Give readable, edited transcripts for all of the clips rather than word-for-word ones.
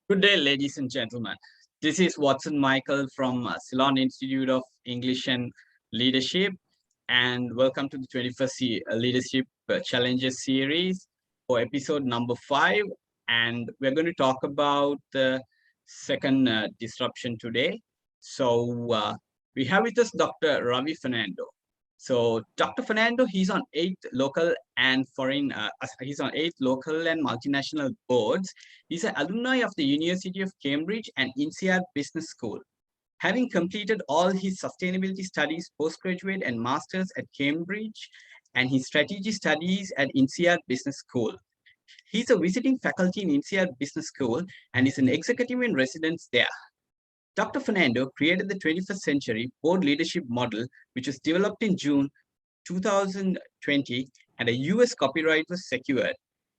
Good day, ladies and gentlemen. This is Watson Michael from Ceylon Institute of English and Leadership, and welcome to the 21st Leadership Challenges series for episode number 5. And we're going to talk about the second disruption today. So we have with us Dr. Ravi Fernando. So Dr. Fernando, he's on 8 local and multinational boards. He's an alumni of the University of Cambridge and INSEAD Business School. Having completed all his sustainability studies, postgraduate and masters at Cambridge, and his strategy studies at INSEAD Business School. He's a visiting faculty in INSEAD Business School and is an executive in residence there. Dr. Fernando created the 21st century board leadership model, which was developed in June 2020, and a US copyright was secured.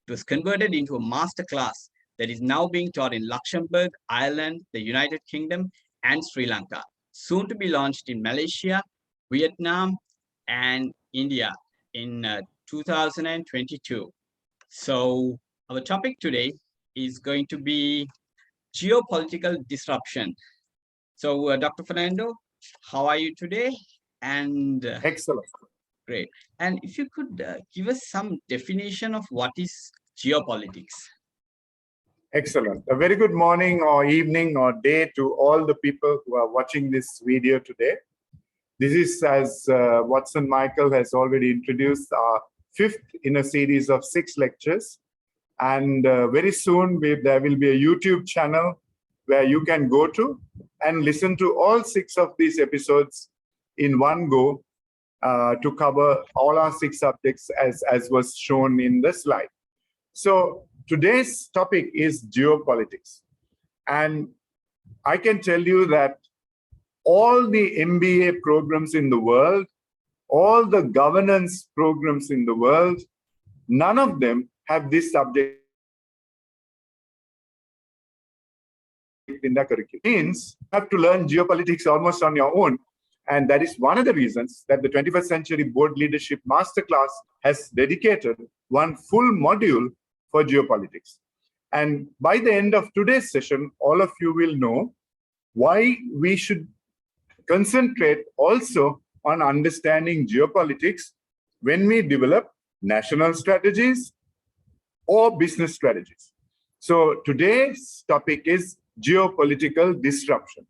It was converted into a master class that is now being taught in Luxembourg, Ireland, the United Kingdom, and Sri Lanka, soon to be launched in Malaysia, Vietnam, and India in 2022. So our topic today is going to be geopolitical disruption. So, Dr. Fernando, how are you today? And excellent. Great. And if you could give us some definition of what is geopolitics. Excellent. A very good morning or evening or day to all the people who are watching this video today. This is, as Watson Michael has already introduced, our 5th in a series of 6 lectures. And very soon there will be a YouTube channel where you can go to and listen to all 6 of these episodes in one go to cover all our 6 subjects as was shown in the slide. So today's topic is geopolitics. And I can tell you that all the MBA programs in the world, all the governance programs in the world, none of them have this subject in the curriculum. Means you have to learn geopolitics almost on your own. And that is one of the reasons that the 21st Century Board Leadership Masterclass has dedicated one full module for geopolitics. And by the end of today's session, all of you will know why we should concentrate also on understanding geopolitics when we develop national strategies or business strategies. So today's topic is geopolitical disruption.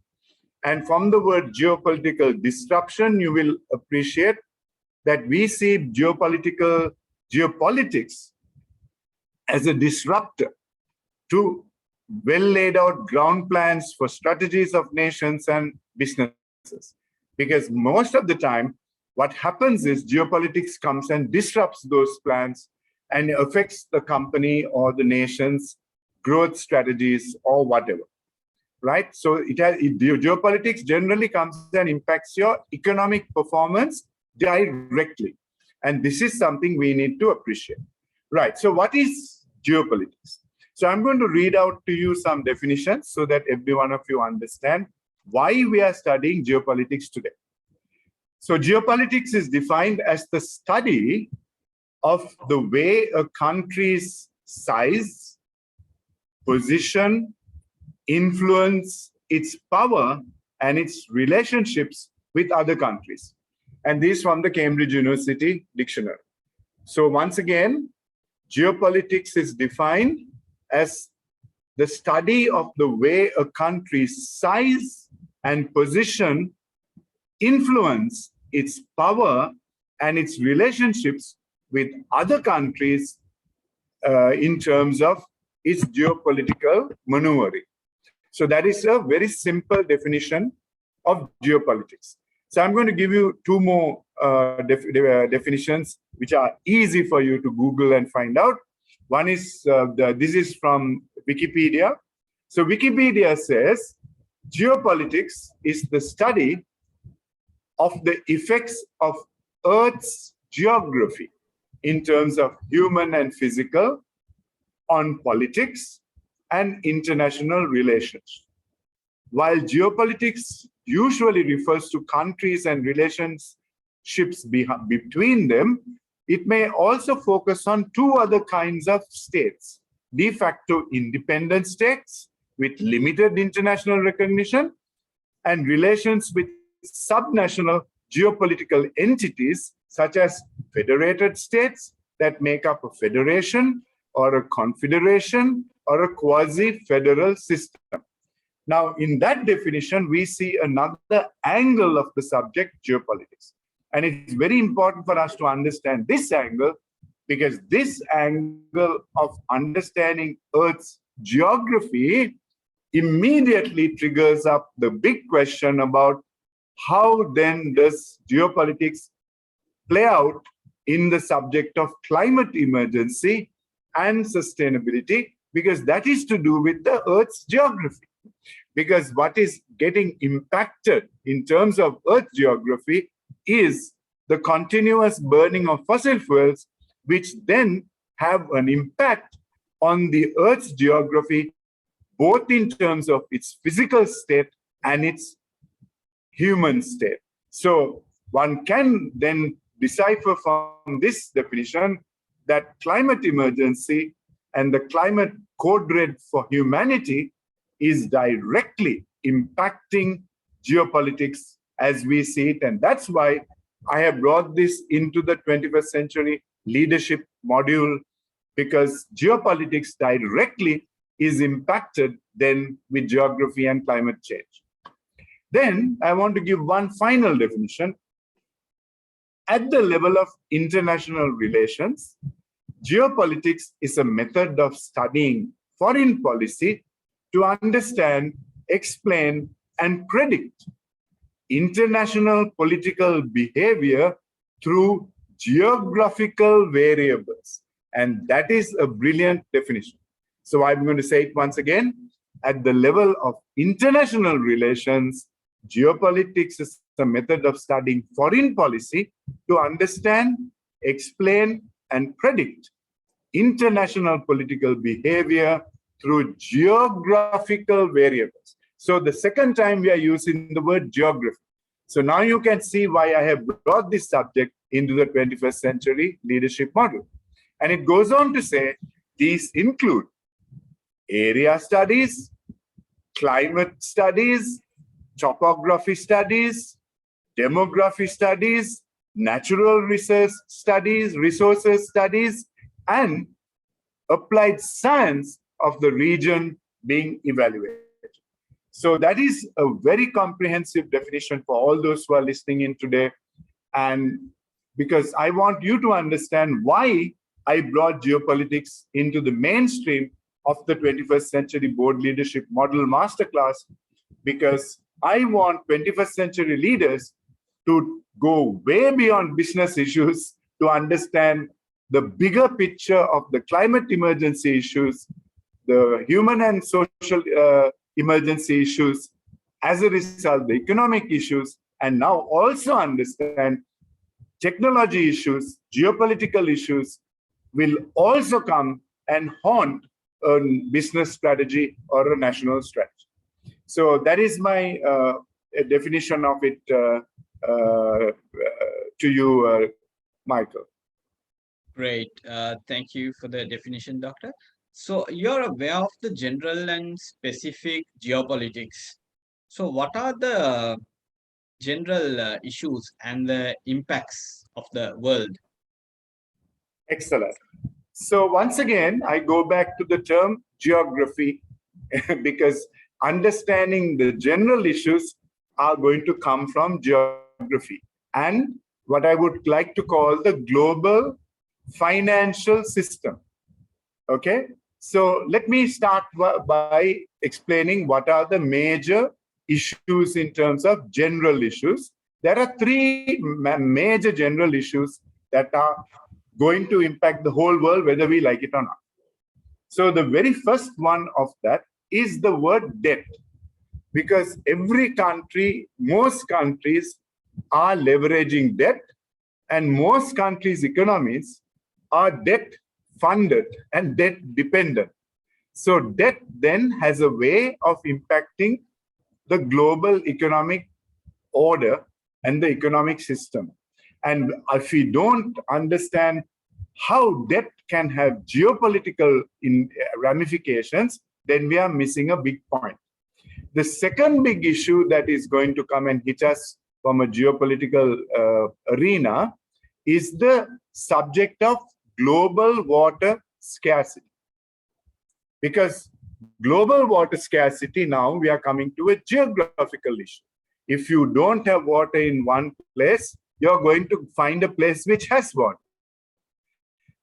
And from the word geopolitical disruption, you will appreciate that we see geopolitics as a disruptor to well laid out ground plans for strategies of nations and businesses. Because most of the time, what happens is geopolitics comes and disrupts those plans and affects the company or the nation's growth strategies or whatever. Right? So geopolitics generally comes and impacts your economic performance directly. And this is something we need to appreciate. Right. So what is geopolitics? So I'm going to read out to you some definitions so that every one of you understand why we are studying geopolitics today. So geopolitics is defined as the study of the way a country's size, position, influence, its power, and its relationships with other countries. And this from the Cambridge University Dictionary. So once again, geopolitics is defined as the study of the way a country's size and position influence its power and its relationships with other countries in terms of its geopolitical maneuvering. So that is a very simple definition of geopolitics. So I'm going to give you 2 more definitions, which are easy for you to Google and find out. One is, this is from Wikipedia. So Wikipedia says, geopolitics is the study of the effects of Earth's geography in terms of human and physical on politics and international relations. While geopolitics usually refers to countries and relationships between them, it may also focus on 2 other kinds of states: de facto independent states with limited international recognition and relations with subnational geopolitical entities such as federated states that make up a federation or a confederation or a quasi-federal system. Now, in that definition, we see another angle of the subject, geopolitics. And it's very important for us to understand this angle, because this angle of understanding Earth's geography immediately triggers up the big question about how then does geopolitics play out in the subject of climate emergency and sustainability, because that is to do with the Earth's geography. Because what is getting impacted in terms of Earth geography is the continuous burning of fossil fuels, which then have an impact on the Earth's geography, both in terms of its physical state and its human state. So one can then decipher from this definition that climate emergency and the climate code red for humanity is directly impacting geopolitics as we see it. And that's why I have brought this into the 21st century leadership module, because geopolitics directly is impacted then with geography and climate change. Then I want to give one final definition. At the level of international relations, geopolitics is a method of studying foreign policy to understand, explain, and predict international political behavior through geographical variables. And that is a brilliant definition. So I'm going to say it once again. At the level of international relations, geopolitics is a method of studying foreign policy to understand, explain, and predict international political behavior through geographical variables. So the second time we are using the word geography. So now you can see why I have brought this subject into the 21st century leadership model. And it goes on to say these include area studies, climate studies, topography studies, demography studies, natural resources studies, and applied science of the region being evaluated. So that is a very comprehensive definition for all those who are listening in today. And because I want you to understand why I brought geopolitics into the mainstream of the 21st century board leadership model masterclass, because I want 21st century leaders to go way beyond business issues to understand the bigger picture of the climate emergency issues, the human and social emergency issues, as a result, the economic issues, and now also understand technology issues, geopolitical issues will also come and haunt a business strategy or a national strategy. So that is my definition of it to you, Michael. Great. Thank you for the definition, Doctor. So you're aware of the general and specific geopolitics. So what are the general issues and the impacts of the world? Excellent. So once again, I go back to the term geography because understanding the general issues are going to come from geography and what I would like to call the global financial system. Okay, so let me start by explaining what are the major issues in terms of general issues. There are three major general issues that are going to impact the whole world, whether we like it or not. So the very first one of that is the word debt, because every country, most countries are leveraging debt, and most countries' economies are debt funded and debt dependent. So debt then has a way of impacting the global economic order and the economic system. And if we don't understand how debt can have geopolitical ramifications, then we are missing a big point. The second big issue that is going to come and hit us from a geopolitical arena is the subject of global water scarcity. Because global water scarcity, now we are coming to a geographical issue. If you don't have water in one place, you're going to find a place which has water,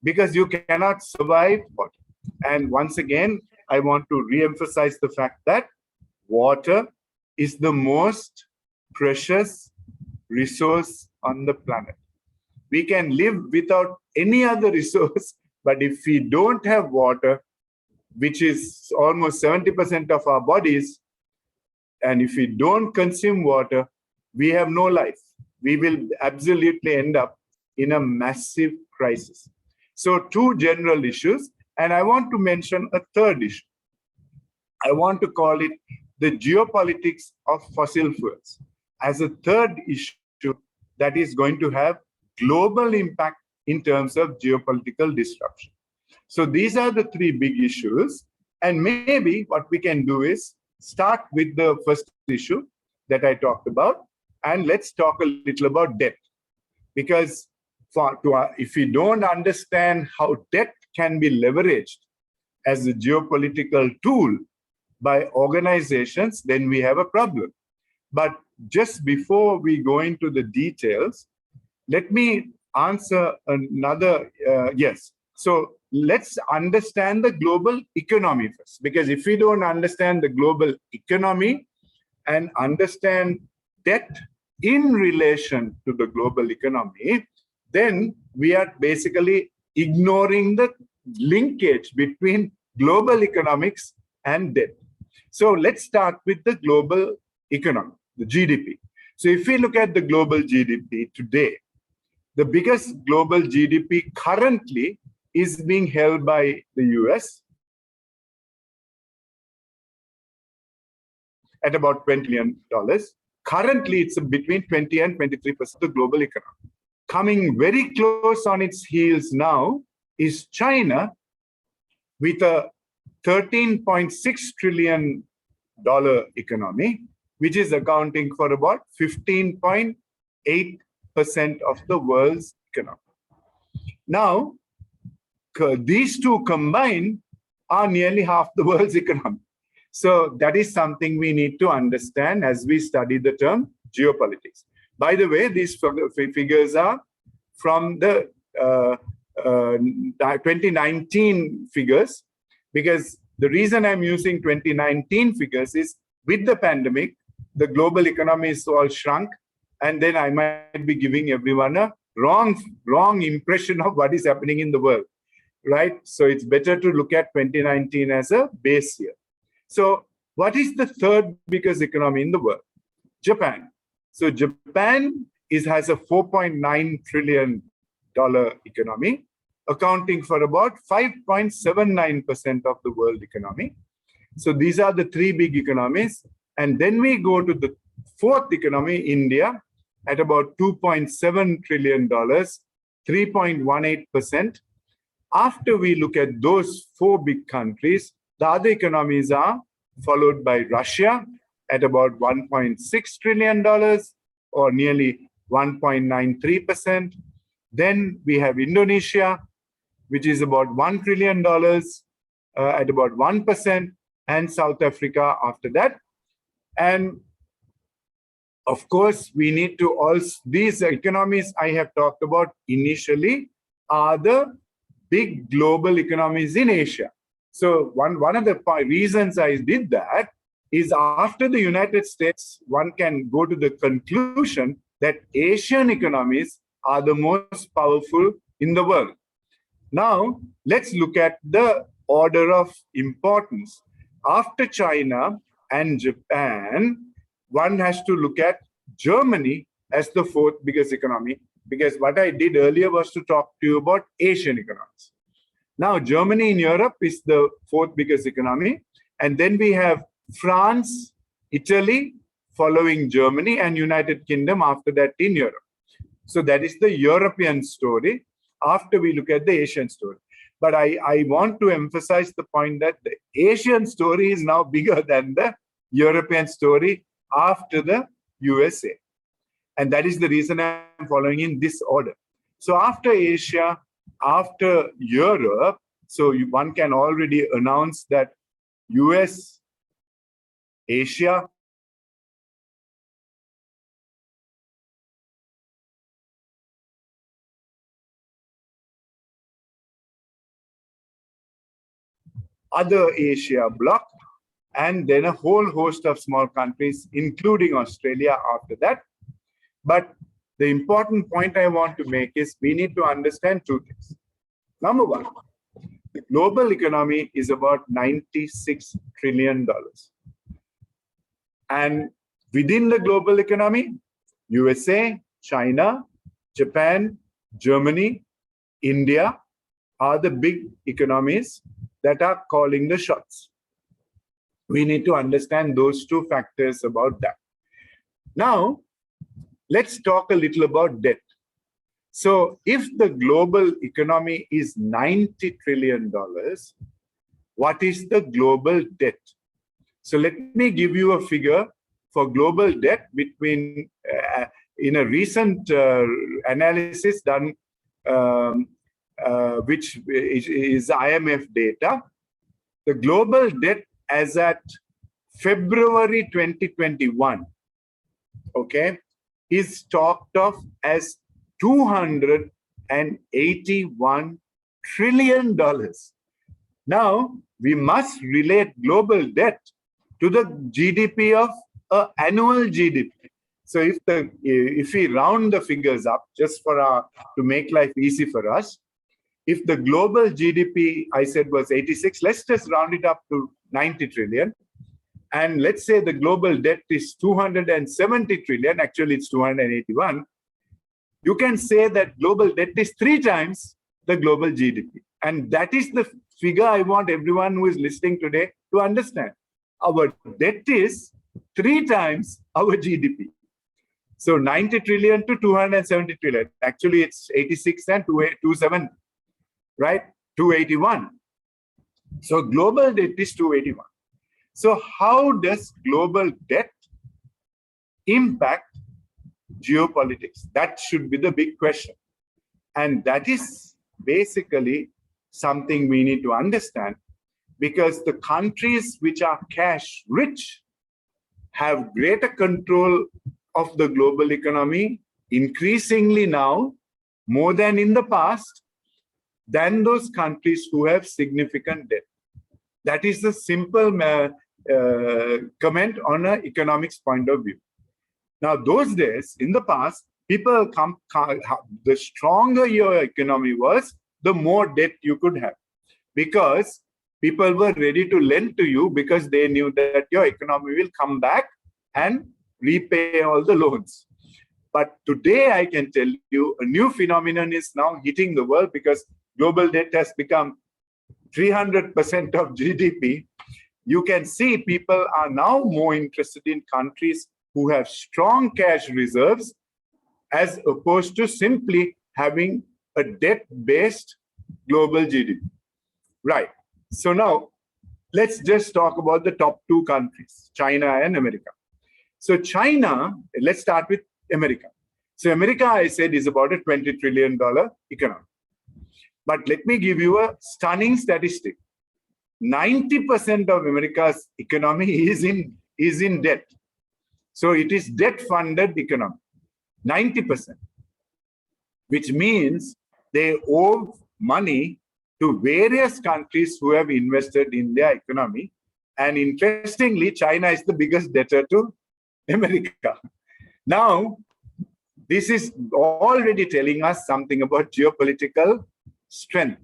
because you cannot survive water. And once again, I want to re-emphasize the fact that water is the most precious resource on the planet. We can live without any other resource, but if we don't have water, which is almost 70% of our bodies, and if we don't consume water, we have no life. We will absolutely end up in a massive crisis. So two general issues, and I want to mention a third issue. I want to call it the geopolitics of fossil fuels as a third issue that is going to have global impact in terms of geopolitical disruption. So these are the three big issues. And maybe what we can do is start with the first issue that I talked about, and let's talk a little about debt. Because if we don't understand how debt can be leveraged as a geopolitical tool by organizations, then we have a problem. But just before we go into the details, let me answer another yes. So let's understand the global economy first, because if we don't understand the global economy and understand debt in relation to the global economy, then we are basically ignoring the linkage between global economics and debt. So let's start with the global economy, the GDP. So if we look at the global GDP today, the biggest global GDP currently is being held by the US at about $20 billion. Currently, it's between 20 and 23% of the global economy. Coming very close on its heels now is China with a $13.6 trillion economy, which is accounting for about 15.8% of the world's economy. Now, these two combined are nearly half the world's economy. So that is something we need to understand as we study the term geopolitics. By the way, these figures are from the 2019 figures, because the reason I'm using 2019 figures is with the pandemic, the global economy is all shrunk, and then I might be giving everyone a wrong impression of what is happening in the world, right? So it's better to look at 2019 as a base year. So what is the third biggest economy in the world? Japan. So Japan has a $4.9 trillion economy, accounting for about 5.79% of the world economy. So these are the three big economies. And then we go to the fourth economy, India, at about $2.7 trillion, 3.18%. After we look at those four big countries, the other economies are followed by Russia at about $1.6 trillion, or nearly 1.93%. Then we have Indonesia, which is about $1 trillion at about 1%, and South Africa after that. And of course, we need to also, these economies I have talked about initially are the big global economies in Asia. So one of the reasons I did that is after the United States, one can go to the conclusion that Asian economies are the most powerful in the world. Now, let's look at the order of importance. After China and Japan, one has to look at Germany as the fourth biggest economy, because what I did earlier was to talk to you about Asian economies. Now, Germany in Europe is the fourth biggest economy. And then we have France, Italy, following Germany, and United Kingdom after that in Europe. So that is the European story after we look at the Asian story. But I want to emphasize the point that the Asian story is now bigger than the European story after the USA. And that is the reason I'm following in this order. So after Asia, after Europe, so one can already announce that US, Asia, other Asia bloc, and then a whole host of small countries, including Australia after that. But the important point I want to make is we need to understand two things. Number one, the global economy is about $96 trillion. And within the global economy, USA, China, Japan, Germany, India are the big economies that are calling the shots. We need to understand those two factors about that. Now, let's talk a little about debt. So if the global economy is $90 trillion, what is the global debt? So let me give you a figure for global debt between, in a recent analysis done, which is IMF data. The global debt as at February 2021, okay, is talked of as $281 trillion. Now, we must relate global debt to the GDP of annual GDP. So if we round the figures up, just for to make life easy for us, if the global GDP, I said, was 86, let's just round it up to 90 trillion. And let's say the global debt is 270 trillion, actually it's 281. You can say that global debt is 3 times the global GDP. And that is the figure I want everyone who is listening today to understand. Our debt is 3 times our GDP. So 90 trillion to 270 trillion. Actually, it's 86 and 270, right? 281. So global debt is 281. So how does global debt impact geopolitics? That should be the big question. And that is basically something we need to understand, because the countries which are cash rich have greater control of the global economy, increasingly now, more than in the past, than those countries who have significant debt. That is the simple comment on an economics point of view. Now, those days, in the past, people the stronger your economy was, the more debt you could have, because people were ready to lend to you because they knew that your economy will come back and repay all the loans. But today, I can tell you, a new phenomenon is now hitting the world because global debt has become 300% of GDP. You can see people are now more interested in countries who have strong cash reserves as opposed to simply having a debt-based global GDP. Right. So now, let's just talk about the top 2 countries, China and America. So China, let's start with America. So America, I said, is about a $20 trillion economy. But let me give you a stunning statistic. 90% of America's economy is in debt. So it is debt-funded economy, 90%, which means they owe money to various countries who have invested in their economy. And interestingly, China is the biggest debtor to America. Now, this is already telling us something about geopolitical strength,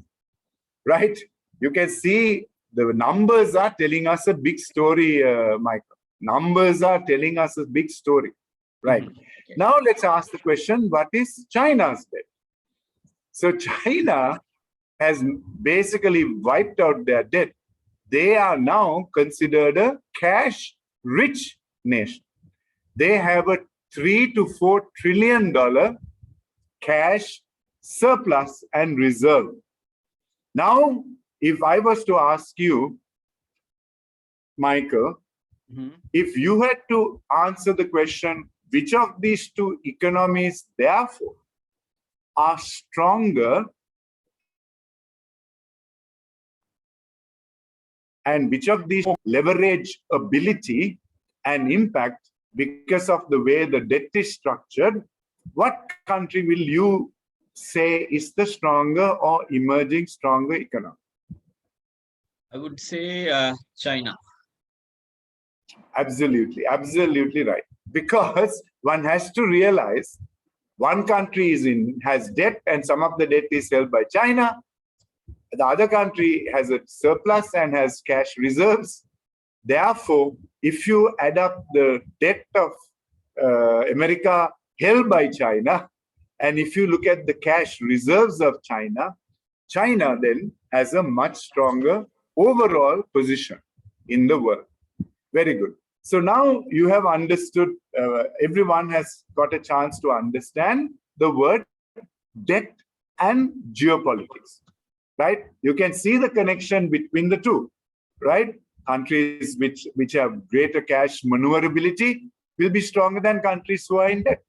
right? You can see the numbers are telling us a big story, Michael. Numbers are telling us a big story, right? Okay. Now let's ask the question, what is China's debt? So China has basically wiped out their debt. They are now considered a cash-rich nation. They have a $3 to $4 trillion cash surplus and reserve. Now, if I was to ask you, Michael, if you had to answer the question, which of these two economies, therefore, are stronger and which of these leverage ability and impact because of the way the debt is structured, what country will you say is the stronger or emerging stronger economy? I would say China. Absolutely, absolutely right. Because one has to realize one country has debt and some of the debt is held by China. The other country has a surplus and has cash reserves. Therefore, if you add up the debt of America held by China, and if you look at the cash reserves of China, China then has a much stronger overall position in the world. Very good. So now you have understood, everyone has got a chance to understand the word debt and geopolitics, right? You can see the connection between the two, right? Countries which have greater cash maneuverability will be stronger than countries who are in debt,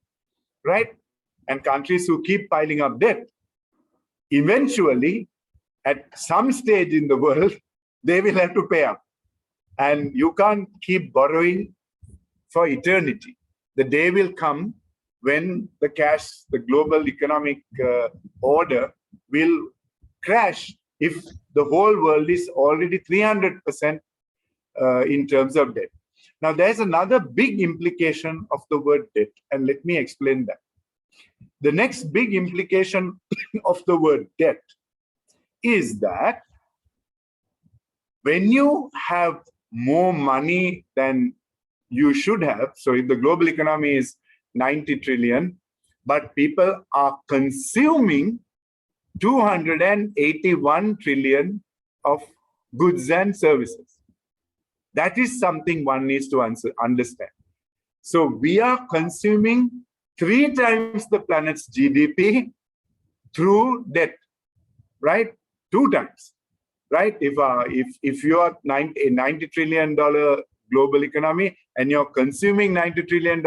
right? And countries who keep piling up debt, eventually, at some stage in the world, they will have to pay up. And you can't keep borrowing for eternity. The day will come when the global economic order will crash if the whole world is already 300% in terms of debt. Now, there's another big implication of the word debt, and let me explain that. The next big implication of the word debt is that when you have more money than you should have, so if the global economy is 90 trillion, but people are consuming 281 trillion of goods and services. That is something one needs to understand. So we are consuming 3 times the planet's GDP through debt, right? 2 times. Right? If you are a $90 trillion global economy and you're consuming $90 trillion,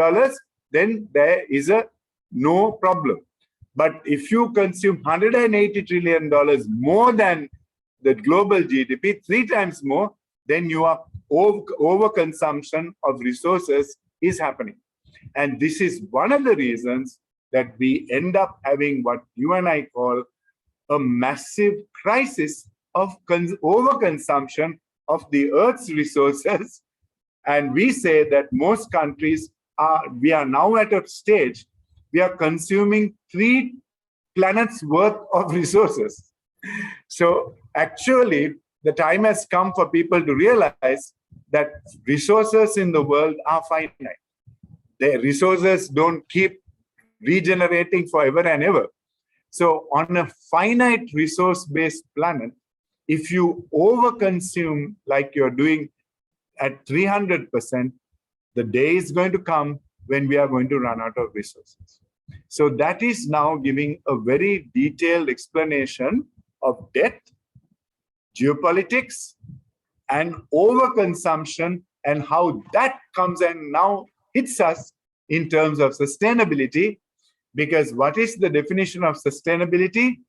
then there is no problem. But if you consume $180 trillion more than the global GDP, 3 times more, then you are overconsumption of resources is happening. And this is one of the reasons that we end up having what you and I call a massive crisis of overconsumption of the Earth's resources. And we say that most countries we are now at a stage, we are consuming 3 planets worth of resources. So actually, the time has come for people to realize that resources in the world are finite. The resources don't keep regenerating forever and ever. So on a finite resource-based planet, if you overconsume like you're doing at 300%, the day is going to come when we are going to run out of resources. So that is now giving a very detailed explanation of debt, geopolitics, and overconsumption, and how that comes and now hits us in terms of sustainability. Because what is the definition of sustainability?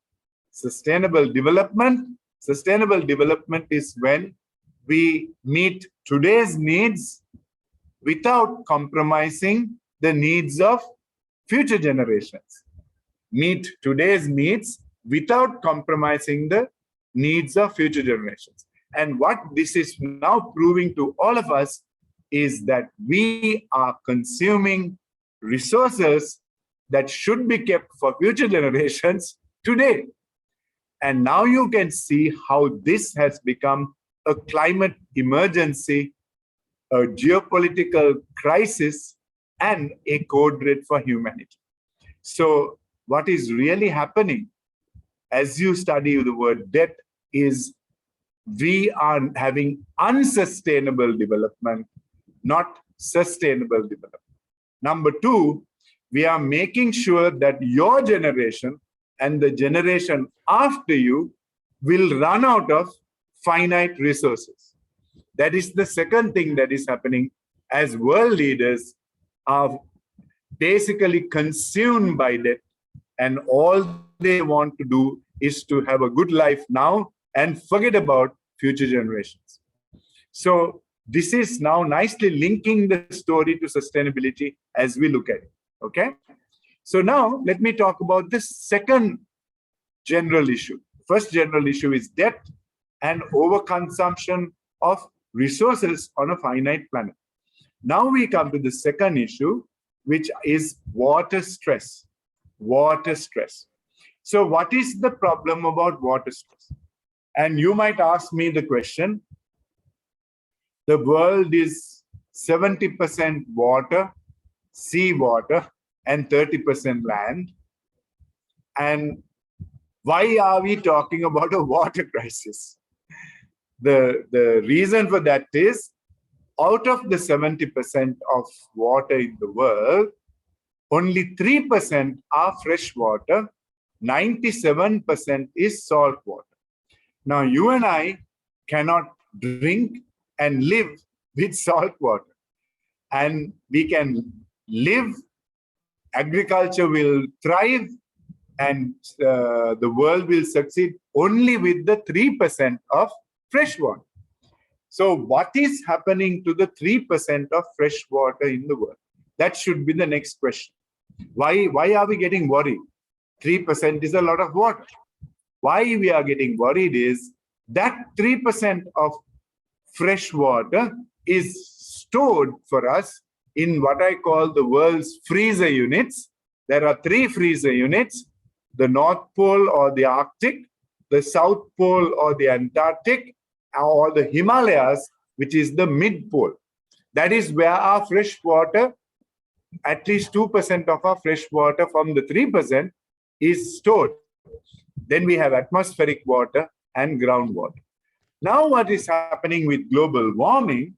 Sustainable development. Sustainable development is when we meet today's needs without compromising the needs of future generations. Meet today's needs without compromising the needs of future generations. And what this is now proving to all of us is that we are consuming resources that should be kept for future generations today. And now you can see how this has become a climate emergency, a geopolitical crisis, and a code red for humanity. So what is really happening as you study the word debt is we are having unsustainable development, not sustainable development. Number 2, we are making sure that your generation and the generation after you will run out of finite resources. That is the second thing that is happening as world leaders are basically consumed by debt, and all they want to do is to have a good life now and forget about future generations. So this is now nicely linking the story to sustainability as we look at it. Okay. So now let me talk about the second general issue. First general issue is debt and overconsumption of resources on a finite planet. Now we come to the second issue, which is water stress. Water stress. So what is the problem about water stress? And you might ask me the question, the world is 70% water, sea water, and 30% land. And why are we talking about a water crisis? The reason for that is, out of the 70% of water in the world, only 3% are fresh water, 97% is salt water. Now, you and I cannot drink and live with salt water. And we can live, agriculture will thrive, and the world will succeed only with the 3% of fresh water. So what is happening to the 3% of fresh water in the world? That should be the next question. Why are we getting worried? 3% is a lot of water. Why we are getting worried is that 3% of fresh water is stored for us in what I call the world's freezer units. There are 3 freezer units: the North Pole or the Arctic, the South Pole or the Antarctic, or the Himalayas, which is the mid pole. That is where our fresh water, at least 2% of our fresh water from the 3% is stored. Then we have atmospheric water and groundwater. Now what is happening with global warming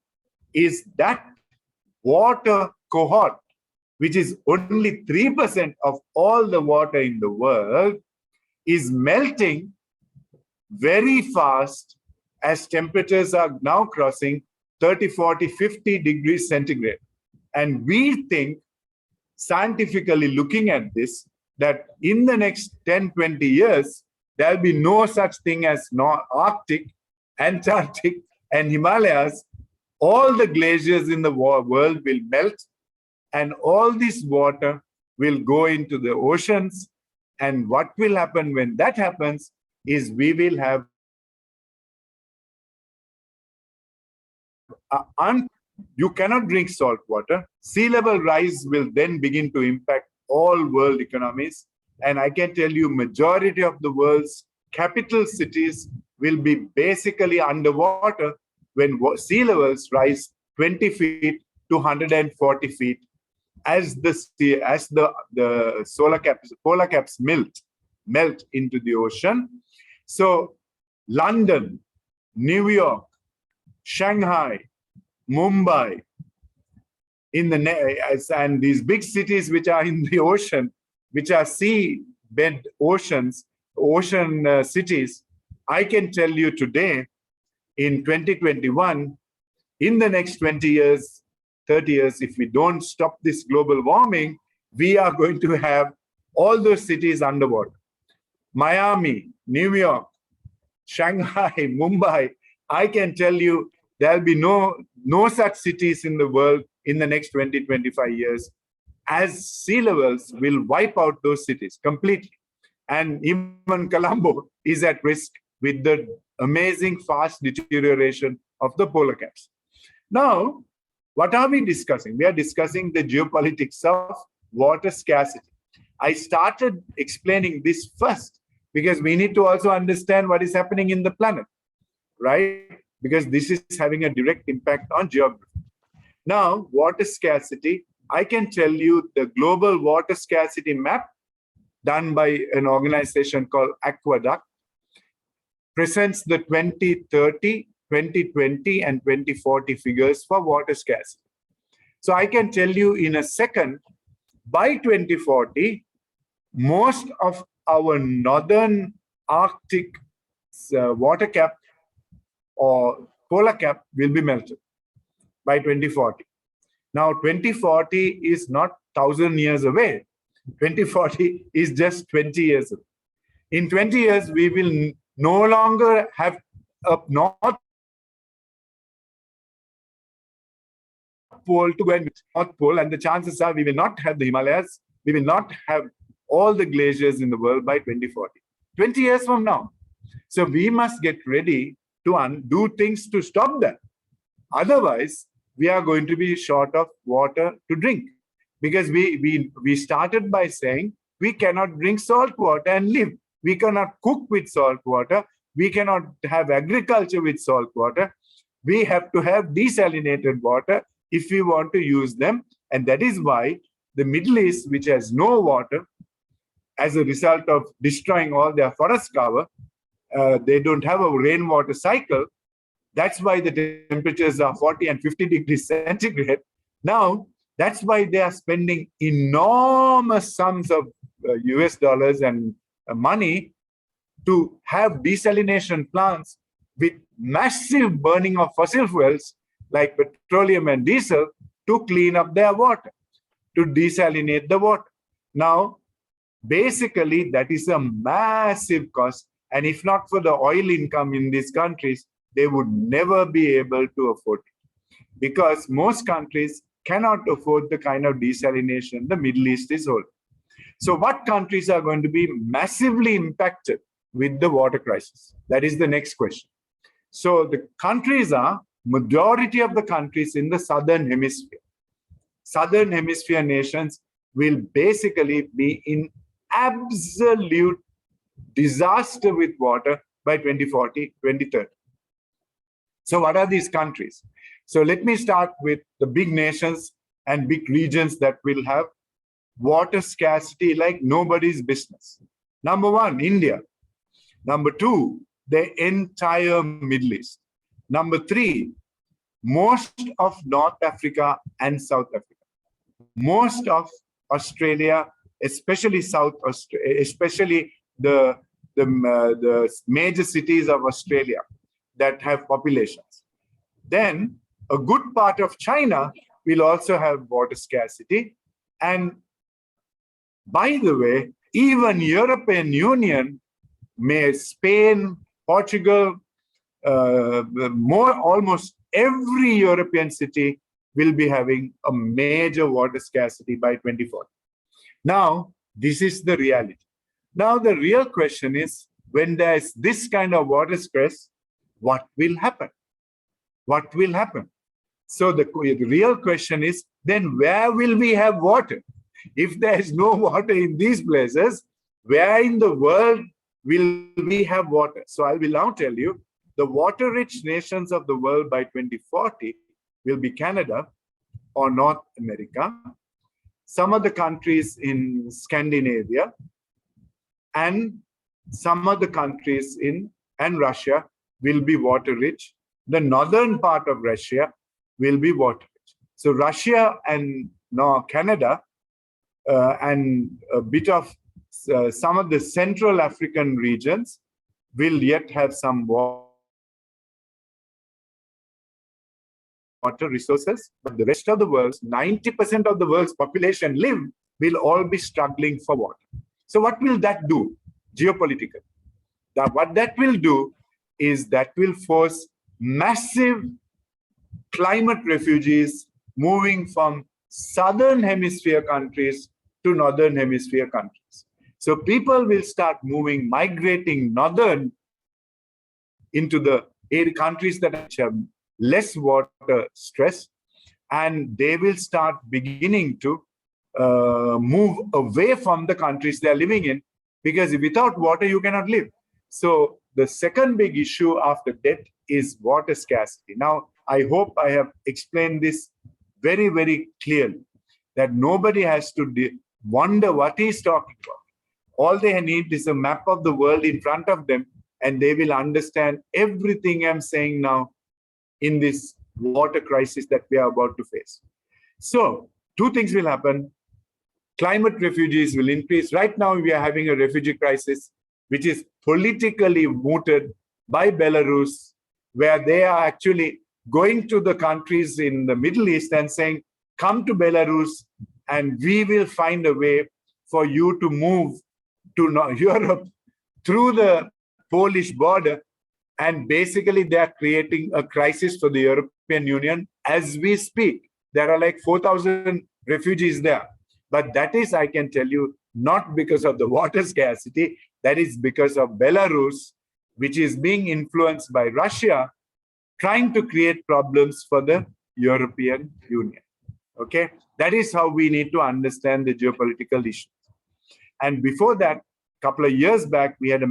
is that water cohort, which is only 3% of all the water in the world, is melting very fast as temperatures are now crossing 30, 40, 50 degrees centigrade. And we think, scientifically looking at this, that in the next 10, 20 years, there'll be no such thing as Arctic, Antarctic, and Himalayas. All the glaciers in the world will melt, and all this water will go into the oceans. And what will happen when that happens is we will have you cannot drink salt water. Sea level rise will then begin to impact all world economies. And I can tell you, majority of the world's capital cities will be basically underwater when sea levels rise 20 feet to 140 feet as the polar caps melt into the ocean. So London, New York, Shanghai, Mumbai, and these big cities which are in the ocean, which are seabed ocean cities, I can tell you today, in 2021, in the next 20 years, 30 years, if we don't stop this global warming, we are going to have all those cities underwater. Miami, New York, Shanghai, Mumbai, I can tell you there'll be no such cities in the world in the next 20, 25 years, as sea levels will wipe out those cities completely. And even Colombo is at risk with the amazing fast deterioration of the polar caps. Now, what are we discussing? We are discussing the geopolitics of water scarcity. I started explaining this first because we need to also understand what is happening in the planet, right? Because this is having a direct impact on geography. Now, water scarcity, I can tell you the global water scarcity map done by an organization called Aqueduct presents the 2030, 2020, and 2040 figures for water scarcity. So I can tell you in a second, by 2040, most of our northern Arctic water cap or polar cap will be melted by 2040. Now, 2040 is not 1,000 years away. 2040 is just 20 years away. In 20 years, we will no longer have a North Pole to go and North Pole, and the chances are we will not have the Himalayas, we will not have all the glaciers in the world by 2040. 20 years from now. So we must get ready to do things to stop that. Otherwise, we are going to be short of water to drink. Because we started by saying we cannot drink salt water and live. We cannot cook with salt water. We cannot have agriculture with salt water. We have to have desalinated water if we want to use them. And that is why the Middle East, which has no water, as a result of destroying all their forest cover, they don't have a rainwater cycle. That's why the temperatures are 40 and 50 degrees centigrade. Now, that's why they are spending enormous sums of US dollars and money to have desalination plants with massive burning of fossil fuels like petroleum and diesel to clean up their water, to desalinate the water. Now, basically, that is a massive cost. And if not for the oil income in these countries, they would never be able to afford it. Because most countries cannot afford the kind of desalination the Middle East is holding. So what countries are going to be massively impacted with the water crisis? That is the next question. So the countries are, majority of the countries in the Southern Hemisphere. Southern Hemisphere nations will basically be in absolute disaster with water by 2040, 2030. So what are these countries? So let me start with the big nations and big regions that will have water scarcity like nobody's business. Number one, India. Number two, the entire Middle East. Number three, most of North Africa and South Africa. Most of Australia, especially South Australia, especially the major cities of Australia that have populations. Then a good part of China will also have water scarcity. And by the way, even European Union, Spain, Portugal, almost every European city will be having a major water scarcity by 2040. Now, this is the reality. Now, the real question is, when there's this kind of water stress, what will happen? What will happen? So the real question is, then where will we have water? If there is no water in these places, where in the world will we have water? So I will now tell you, the water-rich nations of the world by 2040 will be Canada or North America, some of the countries in Scandinavia, and some of the countries and Russia will be water-rich. The northern part of Russia will be water-rich. So Russia and Canada and a bit of some of the Central African regions will yet have some water resources, but the rest of the world, 90% of the world's population will all be struggling for water. So what will that do geopolitically? What that will do is that will force massive climate refugees moving from southern hemisphere countries to northern hemisphere countries. So people will start migrating northern into the countries that have less water stress, and they will start beginning to move away from the countries they are living in, because without water you cannot live. So the second big issue after debt is water scarcity. Now, I hope I have explained this very, very clearly, that nobody has to wonder what he's talking about. All they need is a map of the world in front of them, and they will understand everything I'm saying now in this water crisis that we are about to face. So, two things will happen. Climate refugees will increase. Right now, we are having a refugee crisis, which is politically mooted by Belarus, where they are actually going to the countries in the Middle East and saying, come to Belarus and we will find a way for you to move to Europe through the Polish border. And basically, they are creating a crisis for the European Union as we speak. There are like 4,000 refugees there. But that is, I can tell you, not because of the water scarcity. That is because of Belarus, which is being influenced by Russia, trying to create problems for the European Union. Okay, that is how we need to understand the geopolitical issues. And before that, a couple of years back, we had a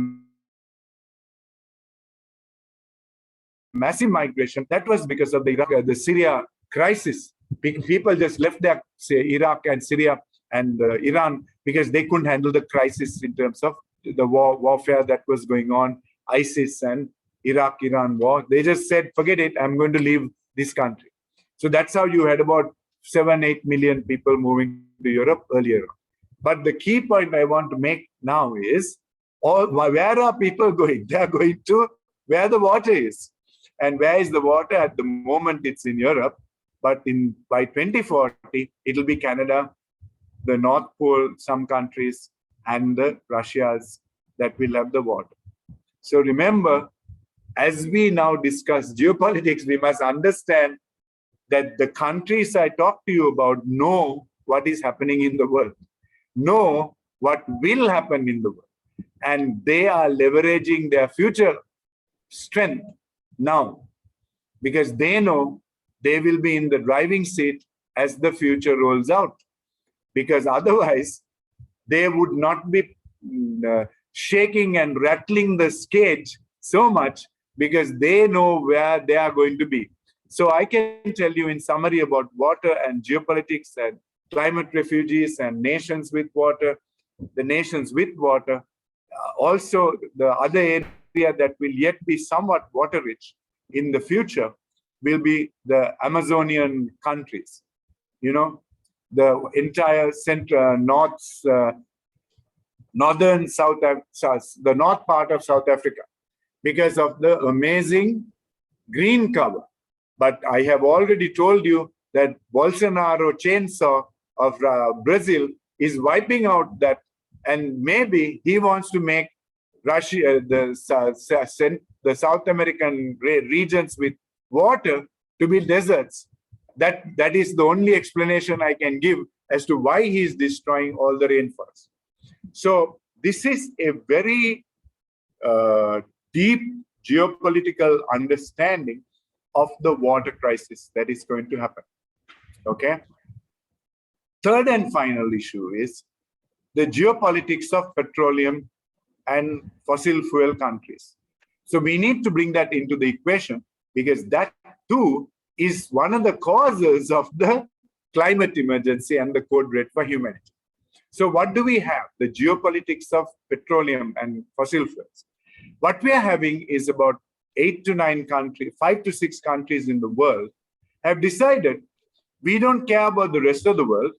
massive migration. That was because of the Syria crisis. People just left their, say, Iraq and Syria and Iran because they couldn't handle the crisis in terms of the warfare that was going on, ISIS and Iraq-Iran war. They just said, forget it, I'm going to leave this country. So that's how you had about 7-8 million people moving to Europe earlier. But the key point I want to make now is, where are people going? They are going to where the water is. And where is the water? At the moment, it's in Europe. But by 2040, it'll be Canada, the North Pole, some countries, and the Russias that will have the water. So remember, as we now discuss geopolitics, we must understand that the countries I talk to you about know what is happening in the world, know what will happen in the world, and they are leveraging their future strength now because they know they will be in the driving seat as the future rolls out, because otherwise they would not be shaking and rattling the cage so much because they know where they are going to be. So I can tell you in summary about water and geopolitics and climate refugees and nations with water, the nations with water. Also, the other area that will yet be somewhat water rich in the future will be the Amazonian countries. You know, the entire northern the north part of South Africa, because of the amazing green cover. But I have already told you that Bolsonaro chainsaw of Brazil is wiping out that, and maybe he wants to make Russia, the South American regions with water to be deserts. That is the only explanation I can give as to why he is destroying all the rainforests. So this is a very deep geopolitical understanding of the water crisis that is going to happen. Okay. Third and final issue is the geopolitics of petroleum and fossil fuel countries. So we need to bring that into the equation because that too is one of the causes of the climate emergency and the code red for humanity. So what do we have? The geopolitics of petroleum and fossil fuels. What we are having is about 8 to 9 countries, 5 to 6 countries in the world have decided we don't care about the rest of the world.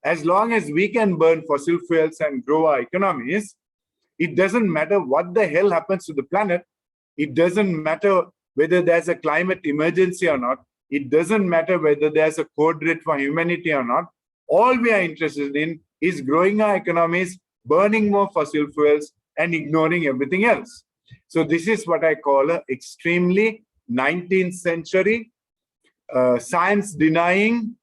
As long as we can burn fossil fuels and grow our economies, it doesn't matter what the hell happens to the planet. It doesn't matter whether there's a climate emergency or not. It doesn't matter whether there's a code red for humanity or not. All we are interested in is growing our economies, burning more fossil fuels, and ignoring everything else. So this is what I call an extremely 19th century science-denying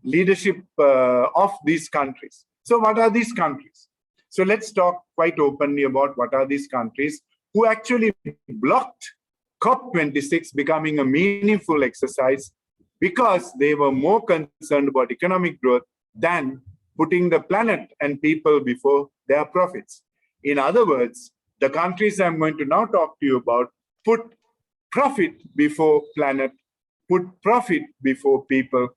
leadership of these countries. So what are these countries? So let's talk quite openly about what are these countries who actually blocked COP26 becoming a meaningful exercise because they were more concerned about economic growth than putting the planet and people before their profits. In other words, the countries I'm going to now talk to you about put profit before planet, put profit before people,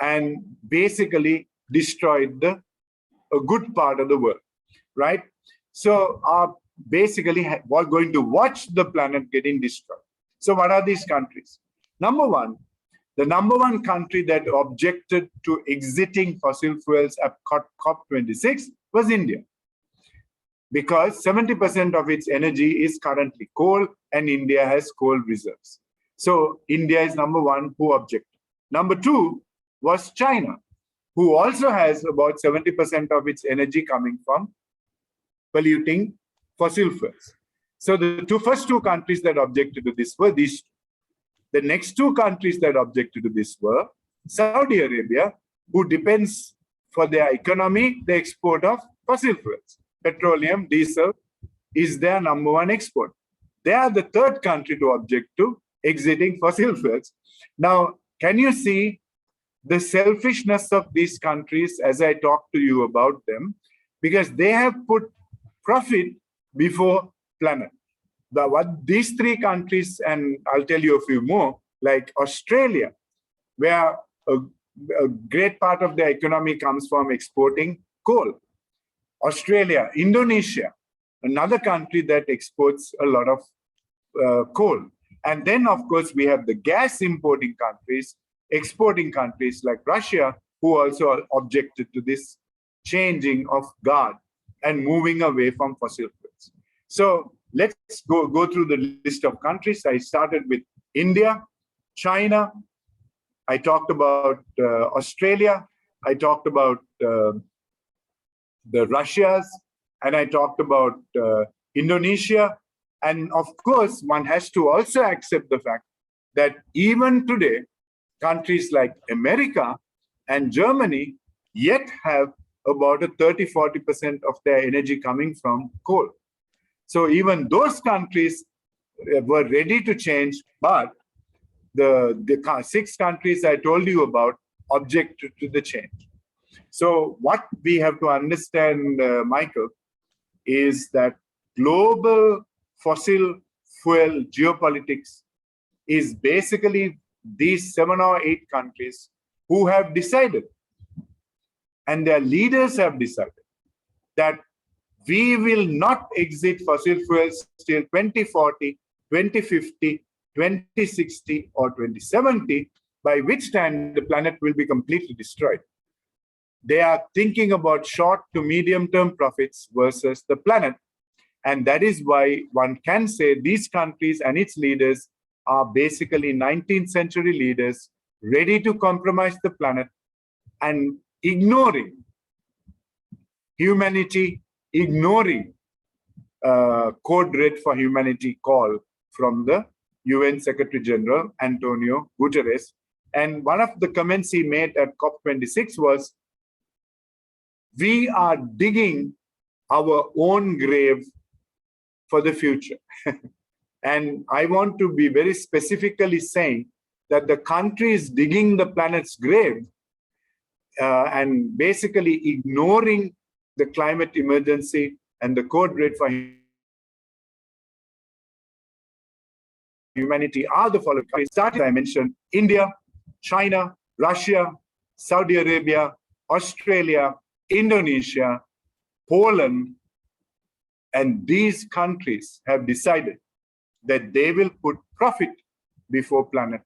and basically destroyed a good part of the world, right? So are basically going to watch the planet getting destroyed. So what are these countries? Number one, the number one country that objected to exiting fossil fuels at COP26 was India. because 70% of its energy is currently coal, and India has coal reserves. So India is number one who objected. Number two was China, who also has about 70% of its energy coming from polluting fossil fuels. So the first two countries that objected to this were these two. The next two countries that objected to this were Saudi Arabia, who depends for their economy, the export of fossil fuels. Petroleum, diesel is their number one export. They are the third country to object to exiting fossil fuels. Now, can you see the selfishness of these countries as I talk to you about them? Because they have put profit before planet. What these three countries, and I'll tell you a few more, like Australia, where a great part of their economy comes from exporting coal. Australia, Indonesia, another country that exports a lot of coal. And then, of course, we have the gas importing countries, exporting countries like Russia, who also objected to this changing of guard and moving away from fossil fuels. So let's go through the list of countries. I started with India, China. I talked about Australia. I talked about the Russias, and I talked about Indonesia. And of course, one has to also accept the fact that even today, countries like America and Germany yet have about a 30-40% of their energy coming from coal. So even those countries were ready to change, but the 6 countries I told you about objected to the change. So what we have to understand, Michael, is that global fossil fuel geopolitics is basically these 7 or 8 countries who have decided, and their leaders have decided, that we will not exit fossil fuels till 2040, 2050, 2060, or 2070, by which time the planet will be completely destroyed. They are thinking about short to medium-term profits versus the planet. And that is why one can say these countries and its leaders are basically 19th century leaders ready to compromise the planet and ignoring humanity, ignoring Code Red for Humanity call from the UN Secretary General, Antonio Guterres. And one of the comments he made at COP26 was, we are digging our own grave for the future. And I want to be very specifically saying that the country is digging the planet's grave and basically ignoring the climate emergency and the Code Red for Humanity are the following countries. Starting, I mentioned India, China, Russia, Saudi Arabia, Australia, Indonesia, Poland, and these countries have decided that they will put profit before planet.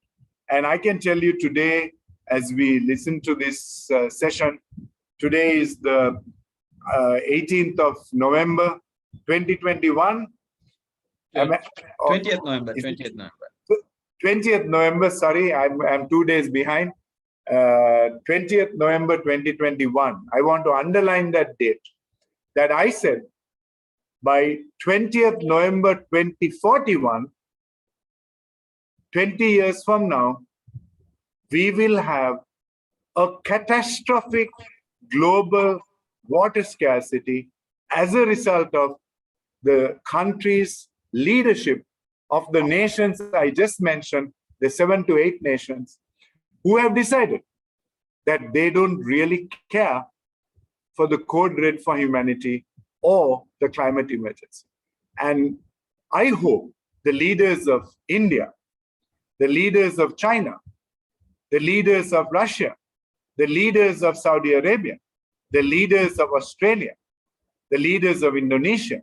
And I can tell you today, as we listen to this session, today is the 18th of November, 2021. 20th November, 20th November. 20th November, sorry, I'm 2 days behind. 20th November 2021. I want to underline that date, that I said by 20th November 2041, 20 years from now, we will have a catastrophic global water scarcity as a result of the country's leadership of the nations I just mentioned, the 7 to 8 nations, who have decided that they don't really care for the Code Red for Humanity or the climate emergency. And I hope the leaders of India, the leaders of China, the leaders of Russia, the leaders of Saudi Arabia, the leaders of Australia, the leaders of Indonesia,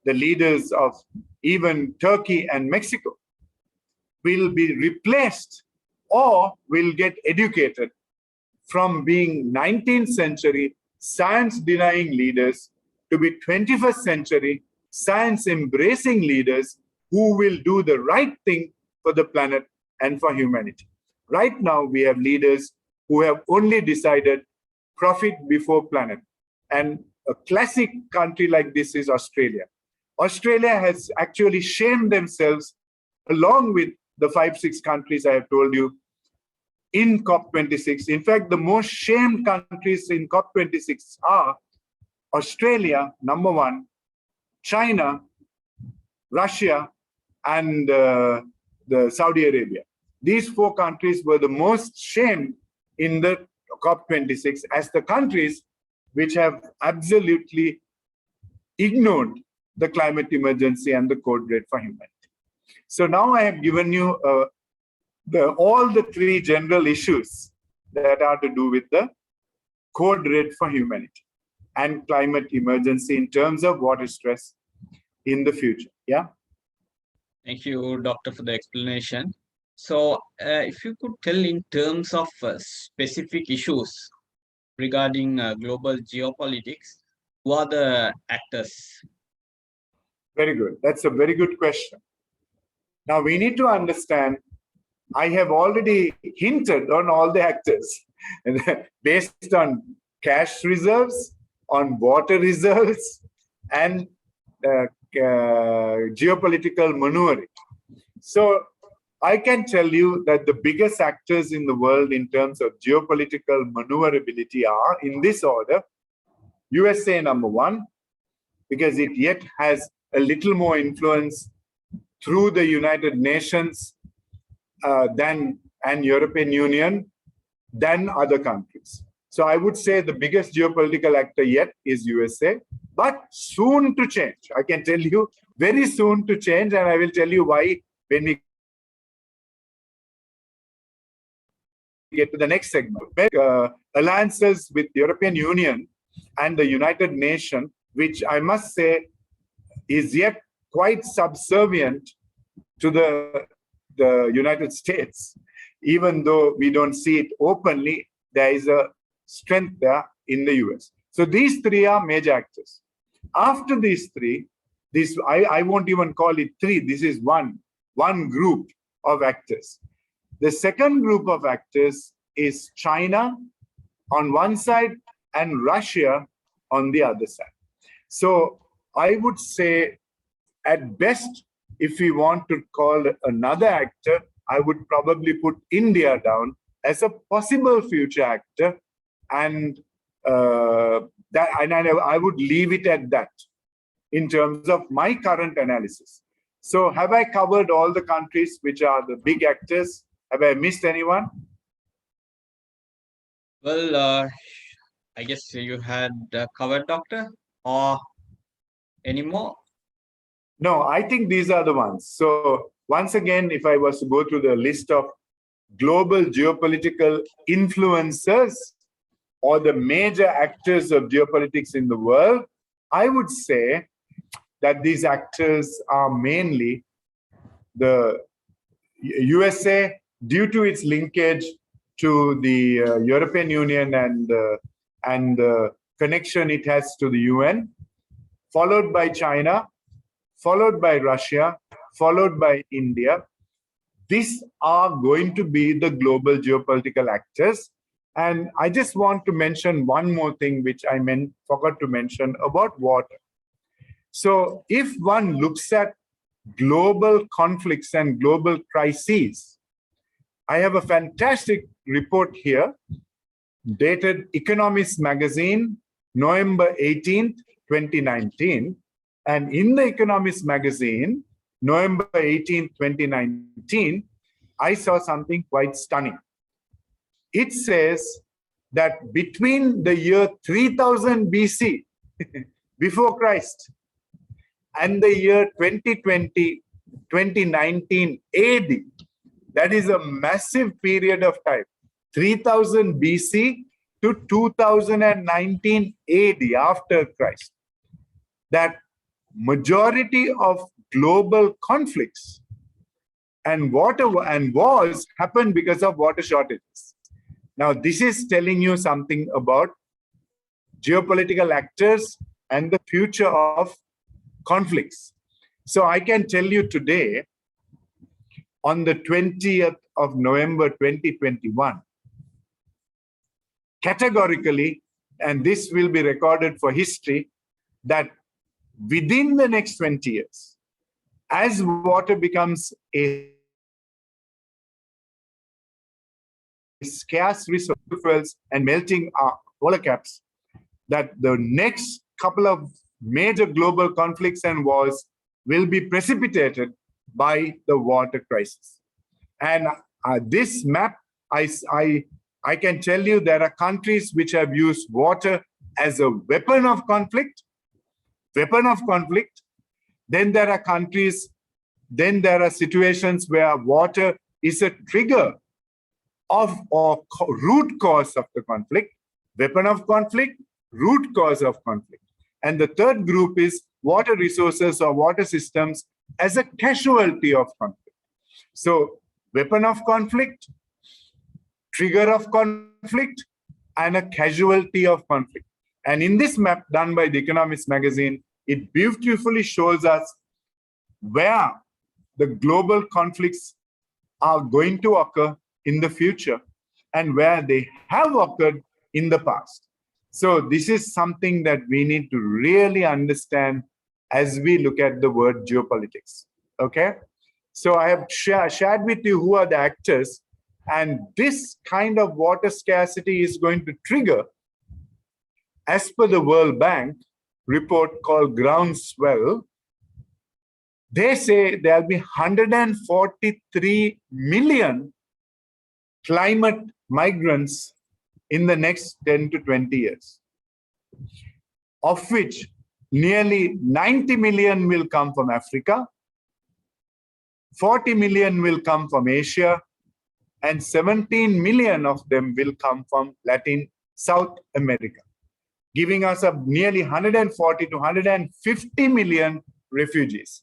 the leaders of even Turkey and Mexico will be replaced or will get educated from being 19th century science-denying leaders to be 21st century science embracing leaders who will do the right thing for the planet and for humanity. Right now, we have leaders who have only decided profit before planet. And a classic country like this is Australia. Australia has actually shamed themselves along with the 5-6 countries I have told you in COP26. In fact, the most shamed countries in COP26 are Australia, number one, China, Russia, and the Saudi Arabia. These 4 countries were the most shamed in the COP26 as the countries which have absolutely ignored the climate emergency and the code red for humanity. So now I have given you all the 3 general issues that are to do with the code red for humanity and climate emergency in terms of water stress in the future. Yeah. Thank you, Doctor, for the explanation. So if you could tell in terms of specific issues regarding global geopolitics, who are the actors? Very good. That's a very good question. Now we need to understand, I have already hinted on all the actors based on cash reserves, on water reserves, and geopolitical maneuvering. So I can tell you that the biggest actors in the world in terms of geopolitical maneuverability are, in this order, USA number 1, because it yet has a little more influence through the United Nations and European Union than other countries. So I would say the biggest geopolitical actor yet is USA, but soon to change. I can tell you very soon to change, and I will tell you why when we get to the next segment. Alliances with the European Union and the United Nations, which I must say is yet quite subservient to the United States. Even though we don't see it openly, there is a strength there in the US. So these 3 are major actors. After these 3, I won't even call it 3, this is one group of actors. The second group of actors is China on one side and Russia on the other side. So I would say at best, if we want to call another actor, I would probably put India down as a possible future actor, and I would leave it at that in terms of my current analysis. So have I covered all the countries which are the big actors? Have I missed anyone? Well, I guess you had covered, Doctor, or any more? No, I think these are the ones. So once again, if I was to go through the list of global geopolitical influencers or the major actors of geopolitics in the world, I would say that these actors are mainly the USA, due to its linkage to the European Union and the connection it has to the UN, followed by China, followed by Russia, followed by India. These are going to be the global geopolitical actors. And I just want to mention one more thing, which I forgot to mention about water. So if one looks at global conflicts and global crises, I have a fantastic report here, dated Economist magazine, November 18th, 2019. And in the Economist magazine, November 18th, 2019, I saw something quite stunning. It says that between the year 3000 BC, before Christ, and the year 2019 AD, that is a massive period of time, 3000 BC to 2019 AD, after Christ, that majority of global conflicts and wars happen because of water shortages. Now, this is telling you something about geopolitical actors and the future of conflicts. So I can tell you today, on the 20th of November 2021, categorically, and this will be recorded for history, that within the next 20 years, as water becomes a scarce resource and melting polar caps, that the next couple of major global conflicts and wars will be precipitated by the water crisis. And this map, I can tell you there are countries which have used water as a weapon of conflict. Then there are countries, then there are situations where water is a trigger of or root cause of the conflict, weapon of conflict, root cause of conflict. And the third group is water resources or water systems as a casualty of conflict. So weapon of conflict, trigger of conflict, and a casualty of conflict. And in this map done by The Economist magazine, it beautifully shows us where the global conflicts are going to occur in the future and where they have occurred in the past. So this is something that we need to really understand as we look at the word geopolitics. Okay? So I have shared with you who are the actors, and this kind of water scarcity is going to trigger, as per the World Bank report called Groundswell, they say there will be 143 million climate migrants in the next 10 to 20 years, of which nearly 90 million will come from Africa, 40 million will come from Asia, and 17 million of them will come from South America, giving us a nearly 140 to 150 million refugees.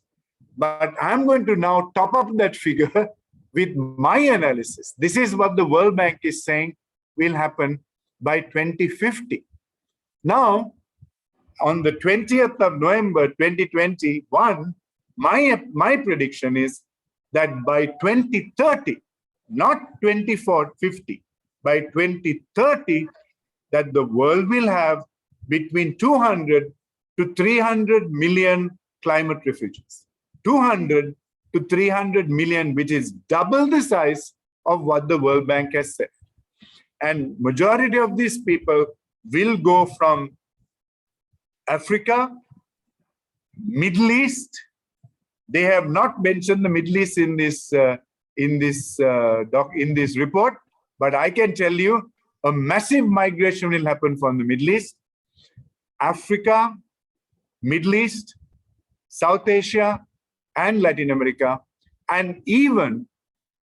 But I'm going to now top up that figure with my analysis. This is what the World Bank is saying will happen by 2050. Now, on the 20th of November 2021, my prediction is that by 2030, not 2450, by 2030, that the world will have between 200 to 300 million climate refugees. 200 to 300 million, which is double the size of what the World Bank has said. And majority of these people will go from Africa, Middle East. They have not mentioned the Middle East in this report, but I can tell you a massive migration will happen from the Middle East, Africa, Middle East, South Asia, and Latin America, and even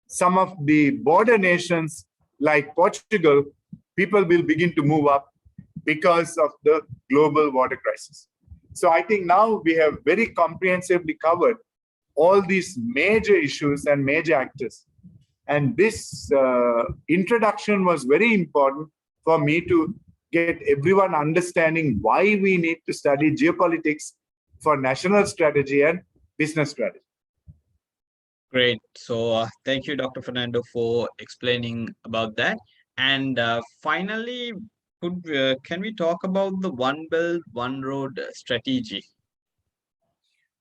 some of the border nations like Portugal, people will begin to move up because of the global water crisis. So I think now we have very comprehensively covered all these major issues and major actors. And this introduction was very important for me to get everyone understanding why we need to study geopolitics for national strategy and business strategy. Great. So thank you, Dr. Fernando, for explaining about that. And finally, can we talk about the One Belt, One Road strategy?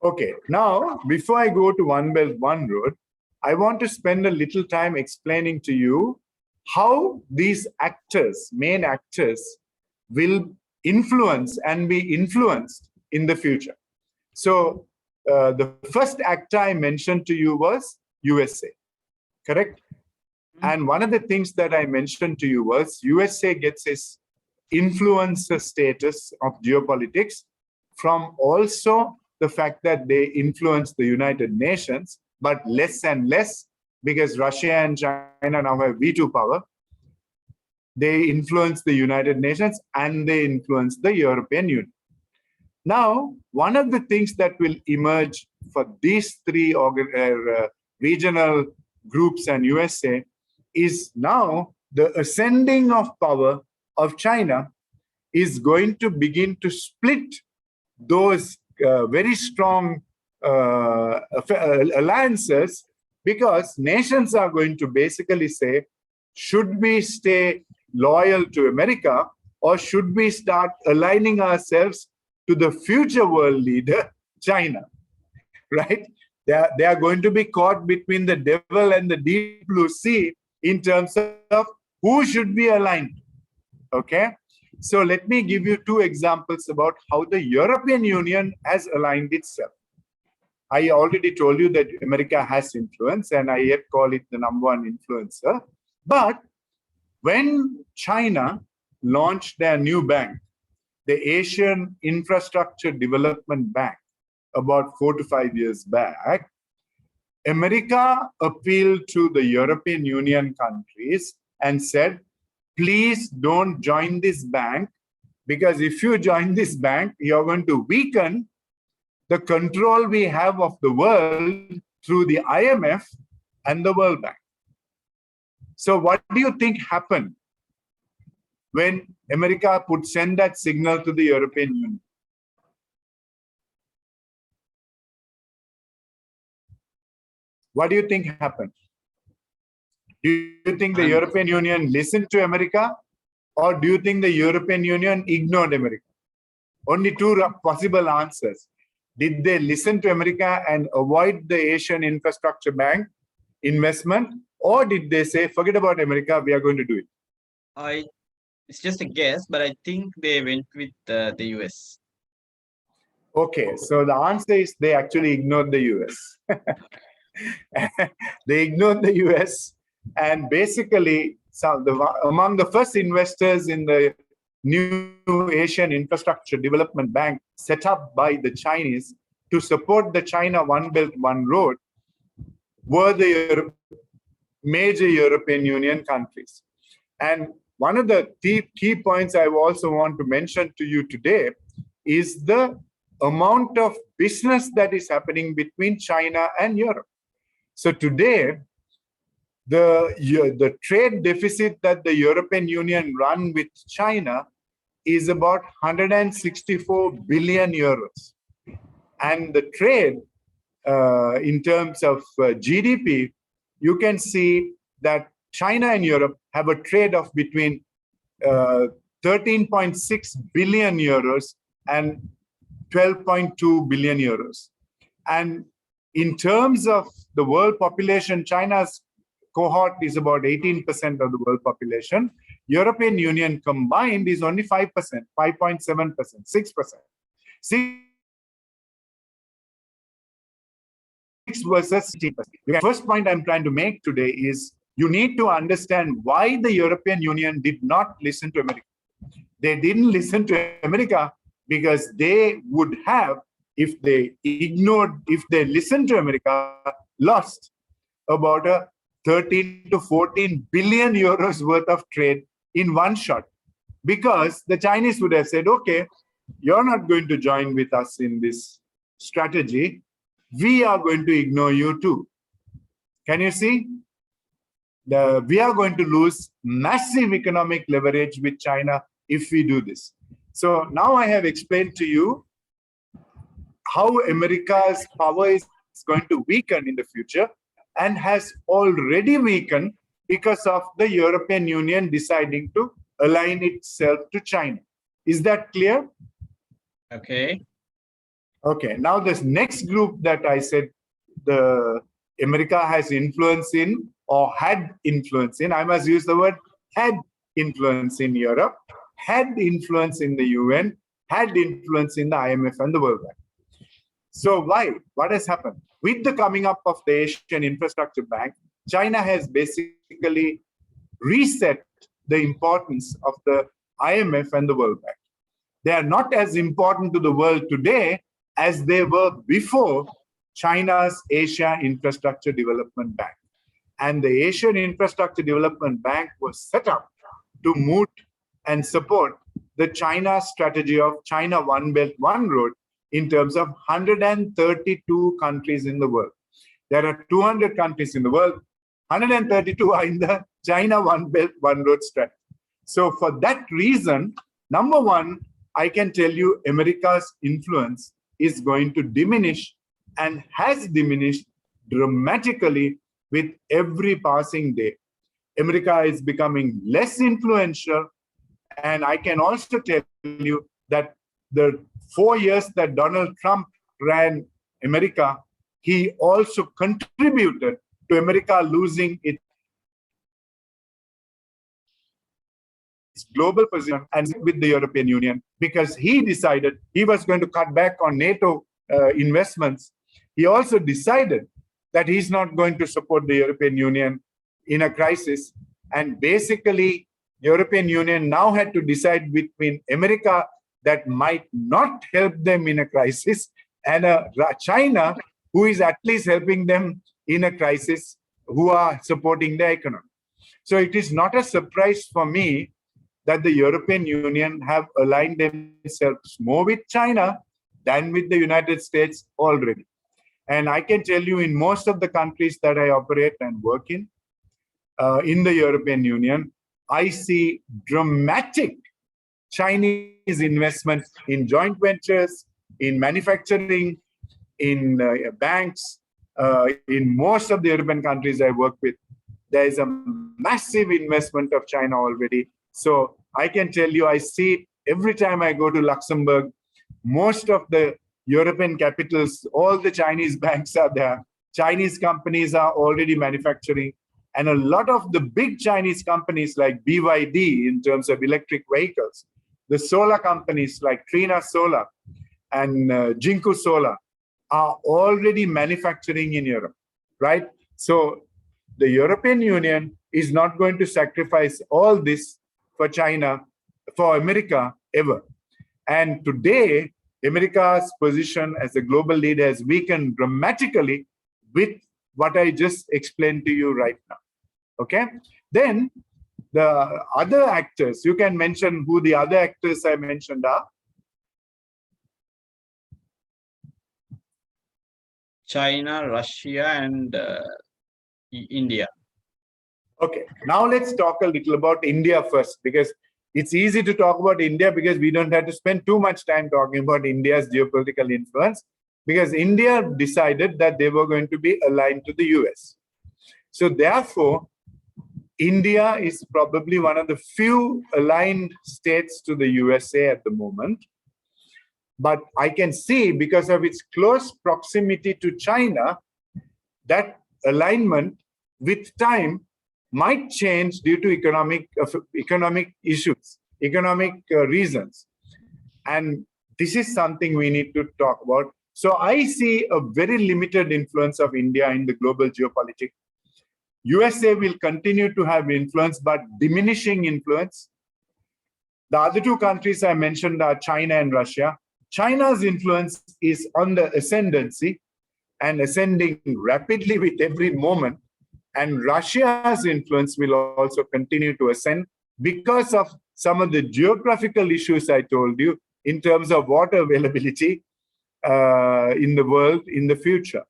Okay, now, before I go to One Belt, One Road, I want to spend a little time explaining to you how these actors, main actors, will influence and be influenced in the future. So the first actor I mentioned to you was USA, correct? And one of the things that I mentioned to you was USA gets its influencer status of geopolitics from also the fact that they influence the United Nations, but less and less because Russia and China now have veto power. They influence the United Nations and they influence the European Union. Now, one of the things that will emerge for these three regional groups and USA is now the ascending of power of China is going to begin to split those very strong alliances, because nations are going to basically say, should we stay loyal to America, or should we start aligning ourselves to the future world leader, China, right? They are going to be caught between the devil and the deep blue sea in terms of who should be aligned, okay? So let me give you two examples about how the European Union has aligned itself. I already told you that America has influence, and I yet call it the #1 influencer. But when China launched their new bank, the Asian Infrastructure Development Bank, about 4 to 5 years back, America appealed to the European Union countries and said, please don't join this bank, because if you join this bank, you're going to weaken the control we have of the world through the IMF and the World Bank. So what do you think happened when America send that signal to the European Union? What do you think happened? Do you think the European Union listened to America, or do you think the European Union ignored America? Only two possible answers. Did they listen to America and avoid the Asian Infrastructure Bank investment, or did they say, forget about America, we are going to do it? It's just a guess, but I think they went with the US. Okay, so the answer is they actually ignored the US. They ignored the US, and basically, among the first investors in the new Asian Infrastructure Development Bank set up by the Chinese to support the China One Belt, One Road were the major European Union countries. And one of the key points I also want to mention to you today is the amount of business that is happening between China and Europe. So today, the trade deficit that the European Union run with China is about 164 billion euros. And the trade, in terms of GDP, you can see that China and Europe have a trade of between 13.6 billion euros and 12.2 billion euros. And in terms of the world population, China's cohort is about 18% of the world population. European Union combined is only 5%, 5.7%, 6%. 6 versus 16%. The first point I'm trying to make today is you need to understand why the European Union did not listen to America. They didn't listen to America because they would have, if they listened to America, lost about a 13 to 14 billion euros worth of trade in one shot. Because the Chinese would have said, okay, you're not going to join with us in this strategy. We are going to ignore you too. Can you see? We are going to lose massive economic leverage with China if we do this. So now I have explained to you how America's power is going to weaken in the future and has already weakened because of the European Union deciding to align itself to China. Is that clear? Okay. Okay, now this next group that I said the America has influence in or had influence in, I must use the word had influence in Europe, had influence in the UN, had influence in the IMF and the World Bank. So why? What has happened? With the coming up of the Asian Infrastructure Bank, China has basically reset the importance of the IMF and the World Bank. They are not as important to the world today as they were before China's Asia Infrastructure Development Bank. And the Asian Infrastructure Development Bank was set up to moot and support the China strategy of China One Belt, One Road in terms of 132 countries in the world. There are 200 countries in the world. 132 are in the China One Belt, One Road strategy. So for that reason, number one, I can tell you America's influence is going to diminish and has diminished dramatically with every passing day. America is becoming less influential. And I can also tell you that the 4 years that Donald Trump ran America, he also contributed to America losing its global position and with the European Union, because he decided he was going to cut back on NATO investments. He also decided that he's not going to support the European Union in a crisis. And basically, European Union now had to decide between America that might not help them in a crisis and China, who is at least helping them in a crisis, who are supporting the economy. So it is not a surprise for me that the European Union have aligned themselves more with China than with the United States already. And I can tell you in most of the countries that I operate and work in the European Union, I see dramatic Chinese investment in joint ventures, in manufacturing, in banks, in most of the European countries I work with. There is a massive investment of China already. So I can tell you, I see it every time I go to Luxembourg. Most of the European capitals, all the Chinese banks are there. Chinese companies are already manufacturing. And a lot of the big Chinese companies like BYD in terms of electric vehicles, the solar companies like Trina Solar and Jinku Solar are already manufacturing in Europe, right? So the European Union is not going to sacrifice all this for China, for America ever. And today, America's position as a global leader has weakened dramatically with what I just explained to you right now. Okay? Then the other actors, you can mention who the other actors I mentioned are. China, Russia, and India. Okay, now let's talk a little about India first, because it's easy to talk about India because we don't have to spend too much time talking about India's geopolitical influence, because India decided that they were going to be aligned to the US. So therefore, India is probably one of the few aligned states to the USA at the moment. But I can see, because of its close proximity to China, that alignment with time might change due to economic issues, economic reasons. And this is something we need to talk about. So I see a very limited influence of India in the global geopolitics. USA will continue to have influence, but diminishing influence. The other two countries I mentioned are China and Russia. China's influence is on the ascendancy and ascending rapidly with every moment. And Russia's influence will also continue to ascend because of some of the geographical issues I told you in terms of water availability in the world in the future.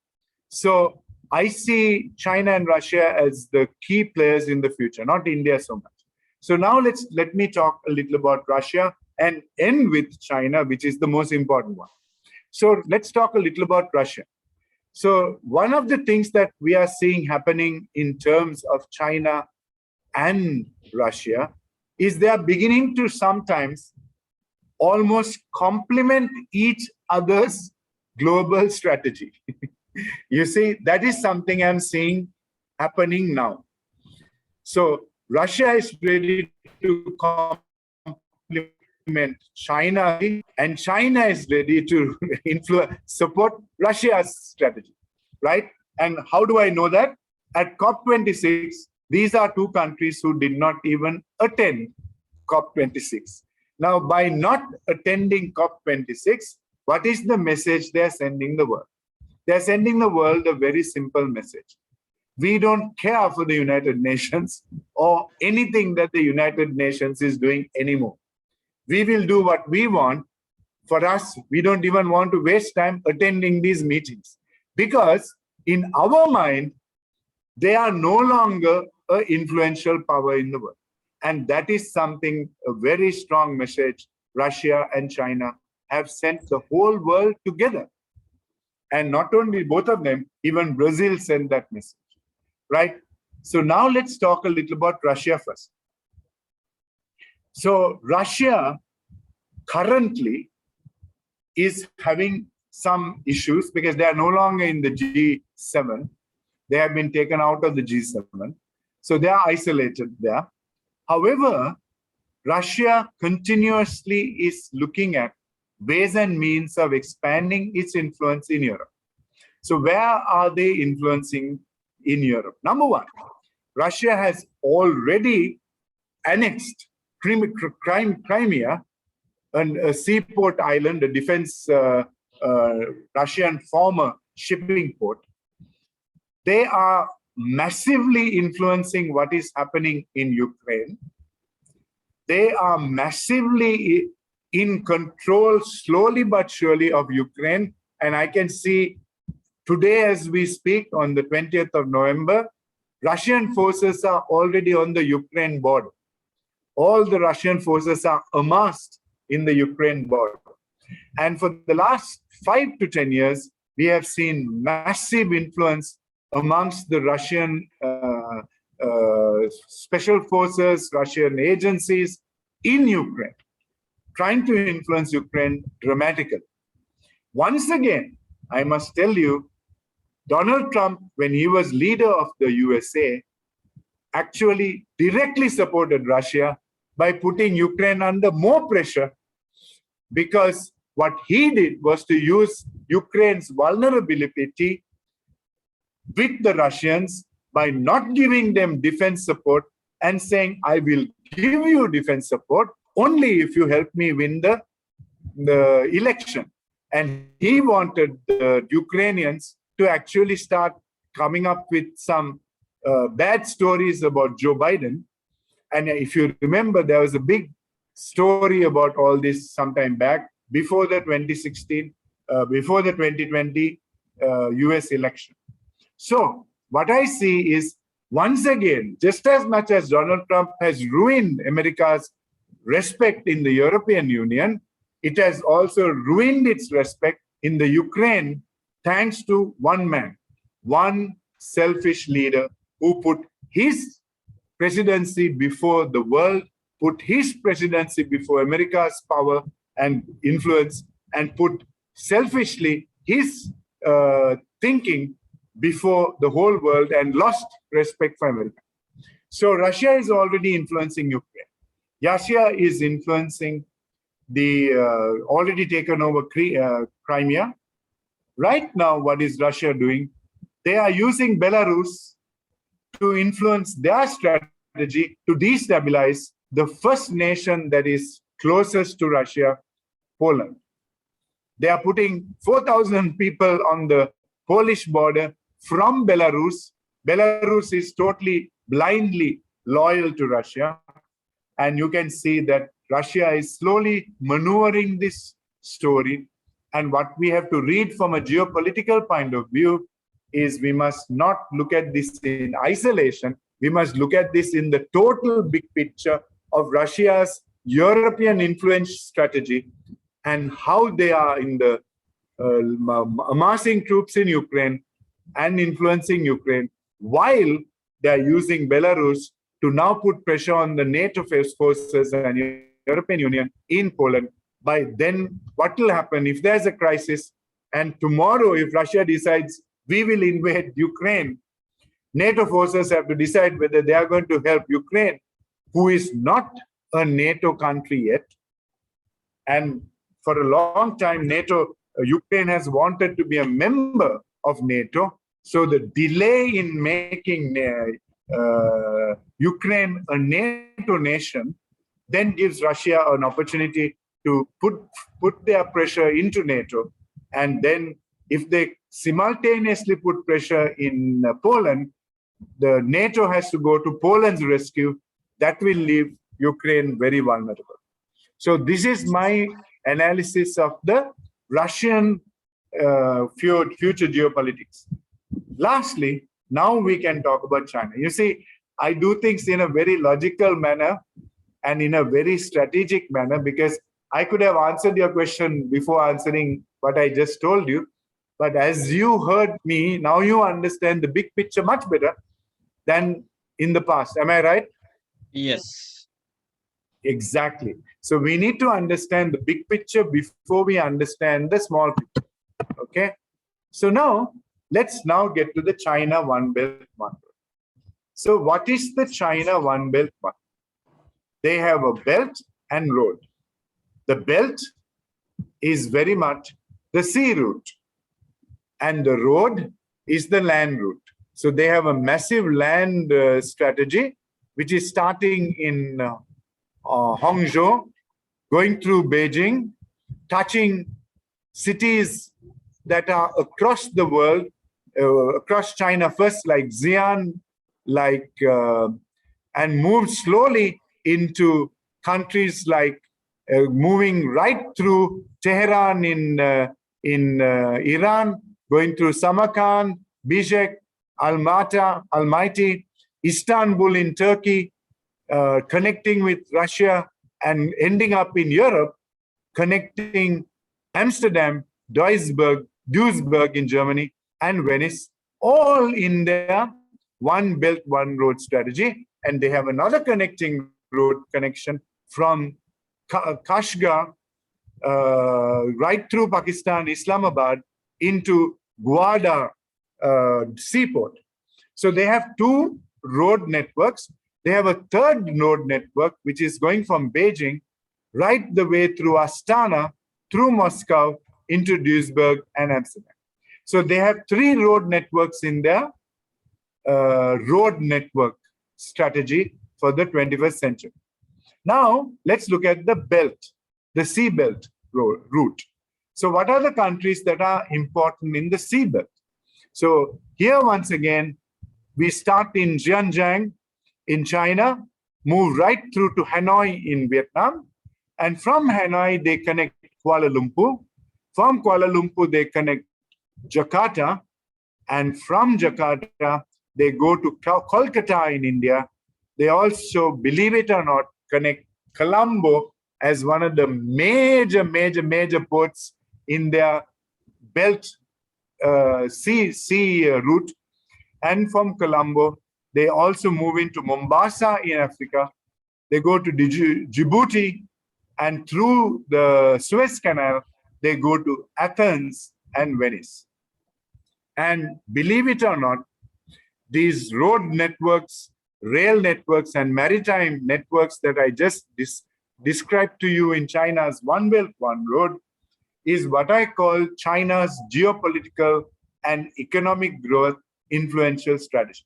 So I see China and Russia as the key players in the future, not India so much. So now let me talk a little about Russia and end with China, which is the most important one. So let's talk a little about Russia. So one of the things that we are seeing happening in terms of China and Russia is they are beginning to sometimes almost complement each other's global strategy. You see, that is something I'm seeing happening now. So Russia is ready to complement China, and China is ready to support Russia's strategy, right? And how do I know that? At COP26, these are two countries who did not even attend COP26. Now, by not attending COP26, what is the message they're sending the world? They're sending the world a very simple message. We don't care for the United Nations or anything that the United Nations is doing anymore. We will do what we want. For us, we don't even want to waste time attending these meetings, because in our mind, they are no longer an influential power in the world. And that is something, a very strong message Russia and China have sent the whole world together. And not only both of them, even Brazil sent that message, right? So now let's talk a little about Russia first. So Russia currently is having some issues because they are no longer in the G7. They have been taken out of the G7. So they are isolated there. However, Russia continuously is looking at ways and means of expanding its influence in Europe. So where are they influencing in Europe? Number one, Russia has already annexed Crimea, a seaport island, a defense Russian former shipping port. They are massively influencing what is happening in Ukraine. They are massively in control, slowly but surely, of Ukraine. And I can see today, as we speak, on the 20th of November, Russian forces are already on the Ukraine border. All the Russian forces are amassed in the Ukraine border. And for the last 5 to 10 years, we have seen massive influence amongst the Russian special forces, Russian agencies in Ukraine, trying to influence Ukraine dramatically. Once again, I must tell you, Donald Trump, when he was leader of the USA, actually directly supported Russia by putting Ukraine under more pressure, because what he did was to use Ukraine's vulnerability with the Russians by not giving them defense support and saying, I will give you defense support only if you help me win the election. And he wanted the Ukrainians to actually start coming up with some bad stories about Joe Biden. And if you remember, there was a big story about all this sometime back before the 2016, before the 2020 US election. So what I see is, once again, just as much as Donald Trump has ruined America's respect in the European Union, it has also ruined its respect in the Ukraine, thanks to one man, one selfish leader who put his presidency before the world, put his presidency before America's power and influence, and put selfishly his thinking before the whole world, and lost respect for America. So Russia is already influencing Ukraine. Russia is influencing the already taken over Crimea. Right now, what is Russia doing? They are using Belarus to influence their strategy to destabilize the first nation that is closest to Russia, Poland. They are putting 4,000 people on the Polish border from Belarus. Belarus is totally blindly loyal to Russia. And you can see that Russia is slowly maneuvering this story. And what we have to read from a geopolitical point of view is, we must not look at this in isolation. We must look at this in the total big picture of Russia's European influence strategy and how they are in the amassing troops in Ukraine and influencing Ukraine, while they are using Belarus to now put pressure on the NATO forces and European Union in Poland. By then, what will happen if there's a crisis, and tomorrow if Russia decides we will invade Ukraine, NATO forces have to decide whether they are going to help Ukraine, who is not a NATO country yet. And for a long time, Ukraine has wanted to be a member of NATO. So the delay in making Ukraine a NATO nation then gives Russia an opportunity to put their pressure into NATO. And then if they simultaneously put pressure in Poland, the NATO has to go to Poland's rescue. That will leave Ukraine very vulnerable. So this is my analysis of the Russian future geopolitics. Lastly, now we can talk about China. You see, I do things in a very logical manner and in a very strategic manner, because I could have answered your question before answering what I just told you. But as you heard me, now you understand the big picture much better than in the past. Am I right? Yes. Exactly. So we need to understand the big picture before we understand the small picture. Okay. So now let's now get to the China One Belt One Road. So what is the China One Belt One? They have a belt and road. The belt is very much the sea route, and the road is the land route. So they have a massive land strategy, which is starting in Hangzhou, going through Beijing, touching cities that are across the world, across China first, like Xi'an, and move slowly into countries like moving right through Tehran in Iran, going through Samarkand, Bishkek, Almaty, Istanbul in Turkey, connecting with Russia, and ending up in Europe, connecting Amsterdam, Duisburg in Germany, and Venice, all in their one belt, one road strategy. And they have another connecting road connection from Kashgar, right through Pakistan, Islamabad, into Gwadar seaport. So they have two road networks. They have a third road network, which is going from Beijing right the way through Astana, through Moscow, into Duisburg and Amsterdam. So they have three road networks in their road network strategy for the 21st century. Now, let's look at the belt, the sea belt route. So what are the countries that are important in the sea belt? So here, once again, we start in Xinjiang in China, move right through to Hanoi in Vietnam, and from Hanoi, they connect Kuala Lumpur. From Kuala Lumpur, they connect Jakarta, and from Jakarta, they go to Kolkata in India. They also, believe it or not, connect Colombo as one of the major ports in their belt sea route. And from Colombo, they also move into Mombasa in Africa. They go to Djibouti, and through the Suez Canal, they go to Athens and Venice. And believe it or not, these road networks, rail networks, and maritime networks that I just described to you in China's One Belt, One Road is what I call China's geopolitical and economic growth influential strategy.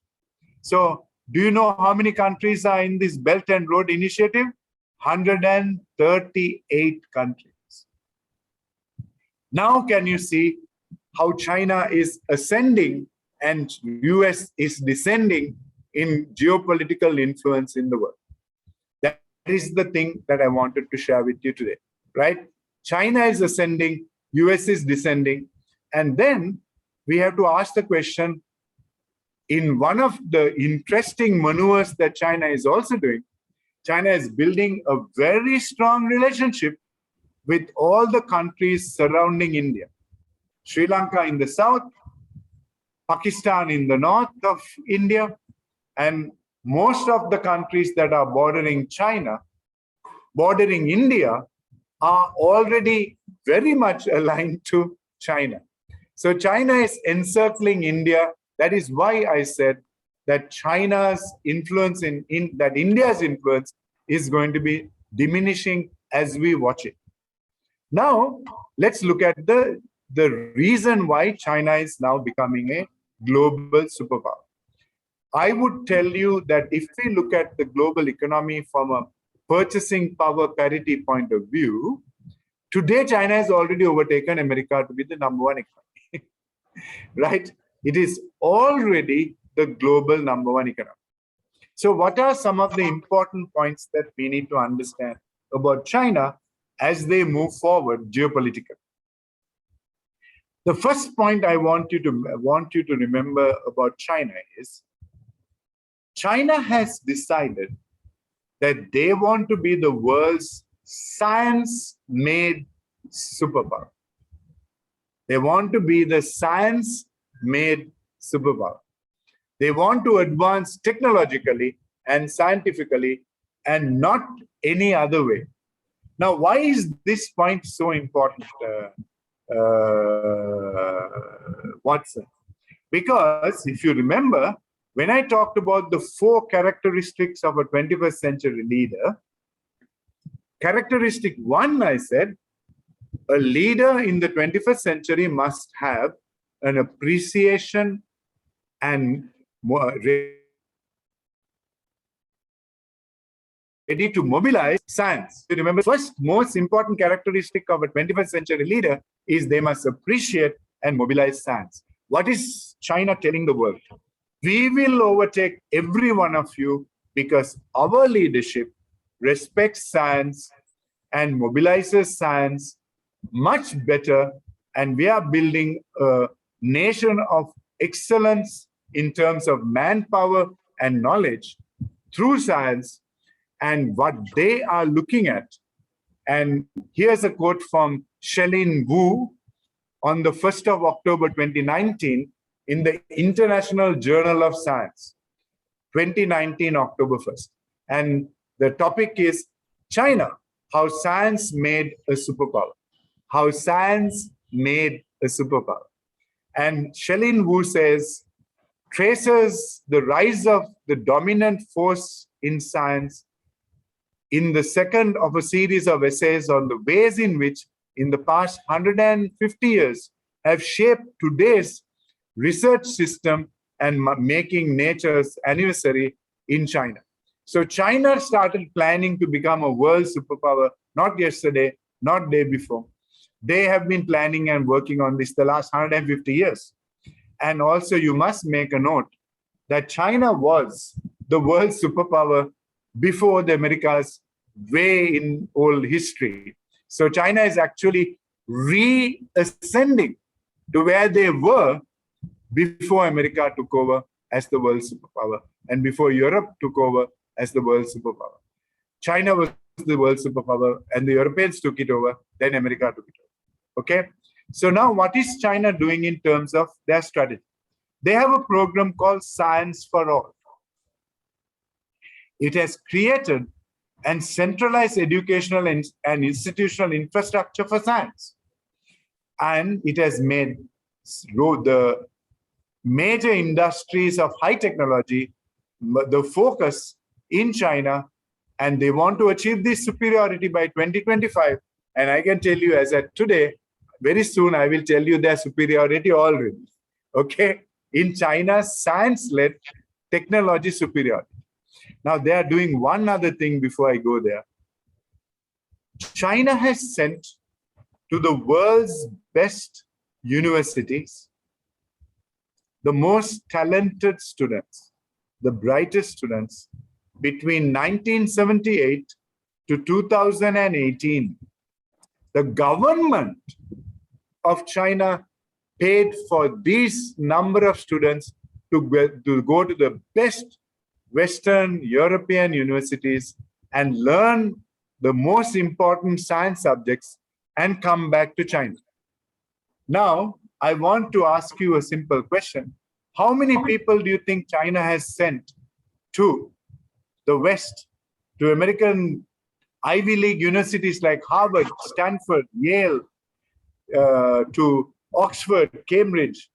So do you know how many countries are in this Belt and Road Initiative? 138 countries. Now can you see how China is ascending and US is descending in geopolitical influence in the world? That is the thing that I wanted to share with you today, right? China is ascending, US is descending, and then we have to ask the question, in one of the interesting maneuvers that China is also doing, China is building a very strong relationship with all the countries surrounding India. Sri Lanka in the south, Pakistan in the north of India, and most of the countries that are bordering China, bordering India, are already very much aligned to China. So China is encircling India. That is why I said that China's influence that India's influence is going to be diminishing as we watch it. Now, let's look at the reason why China is now becoming a global superpower. I would tell you that if we look at the global economy from a purchasing power parity point of view, today China has already overtaken America to be the number one economy, right? It is already the global number one economy. So what are some of the important points that we need to understand about China as they move forward geopolitically? The first point I want you to remember about China is China has decided that they want to be the world's science-made superpower. They want to be the science-made superpower. They want to advance technologically and scientifically and not any other way. Now, why is this point so important, Watson? Because if you remember, when I talked about the 4 characteristics of a 21st century leader, characteristic 1, I said, a leader in the 21st century must have an appreciation and ready to mobilize science. You remember, the first most important characteristic of a 21st century leader is they must appreciate and mobilize science. What is China telling the world? We will overtake every one of you because our leadership respects science and mobilizes science much better, and we are building a nation of excellence in terms of manpower and knowledge through science. And what they are looking at, and here's a quote from Shelin Wu on the 1st of October 2019 in the International Journal of Science, 2019, October 1st. And the topic is China, how science made a superpower. How science made a superpower. And Shelin Wu says, traces the rise of the dominant force in science in the second of a series of essays on the ways in which, in the past 150 years, have shaped today's research system and making nature's anniversary in China. So China started planning to become a world superpower, not yesterday, not day before. They have been planning and working on this the last 150 years. And also you must make a note that China was the world superpower before the Americas way in old history. So China is actually reascending to where they were before America took over as the world superpower and before Europe took over as the world superpower. China was the world superpower and the Europeans took it over, then America took it over. Okay? So now what is China doing in terms of their strategy? They have a program called Science for All. It has created and centralized educational and institutional infrastructure for science. And it has made the major industries of high technology the focus in China, and they want to achieve this superiority by 2025. And I can tell you as at today, very soon I will tell you their superiority already. Okay? In China's science-led technology superiority. Now they are doing one other thing before I go there. China has sent to the world's best universities the most talented students, the brightest students, between 1978 to 2018. The government of China paid for this number of students to go to the best Western European universities and learn the most important science subjects and come back to China. Now, I want to ask you a simple question. How many people do you think China has sent to the West, to American Ivy League universities like Harvard, Stanford, Yale, to Oxford, Cambridge?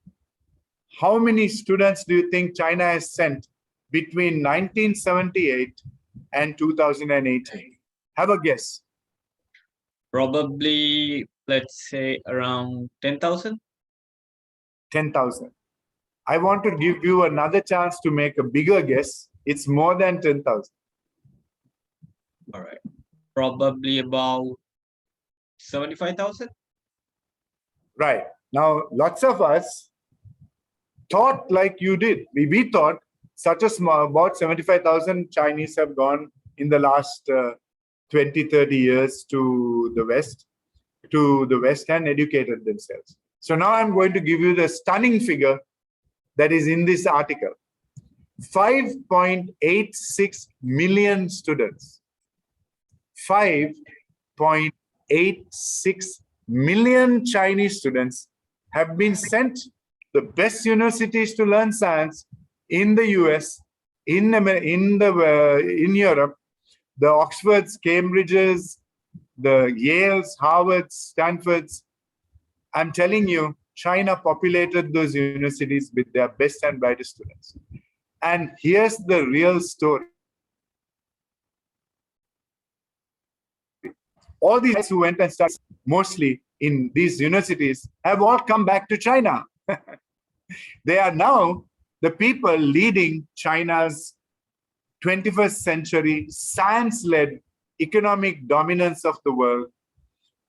How many students do you think China has sent between 1978 and 2018? Have a guess. Probably, let's say around 10,000. 10,000. I want to give you another chance to make a bigger guess. It's more than 10,000. All right. Probably about 75,000. Right. Now, lots of us thought like you did. We thought such a small, about 75,000 Chinese have gone in the last 20, 30 years to the West and educated themselves. So now I'm going to give you the stunning figure that is in this article. 5.86 million students. 5 1.86 million Chinese students have been sent the best universities to learn science in the US, in Europe, the Oxfords, Cambridges, the Yales, Harvards, Stanfords. I'm telling you, China populated those universities with their best and brightest students. And here's the real story. All these guys who went and studied mostly in these universities have all come back to China. They are now the people leading China's 21st century science-led economic dominance of the world.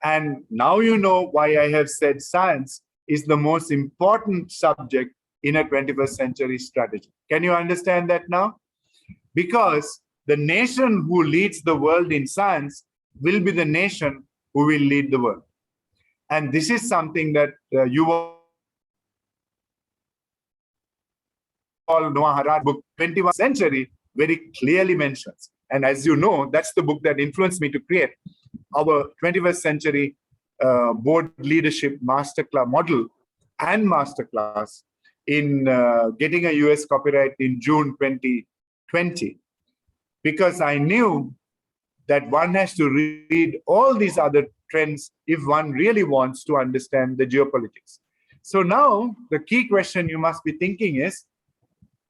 And now you know why I have said science is the most important subject in a 21st century strategy. Can you understand that now? Because the nation who leads the world in science will be the nation who will lead the world. And this is something that you all Noah Harari book 21st century very clearly mentions. And as you know, that's the book that influenced me to create our 21st century board leadership masterclass model and masterclass in getting a US copyright in June 2020. Because I knew that one has to read all these other trends if one really wants to understand the geopolitics. So now the key question you must be thinking is,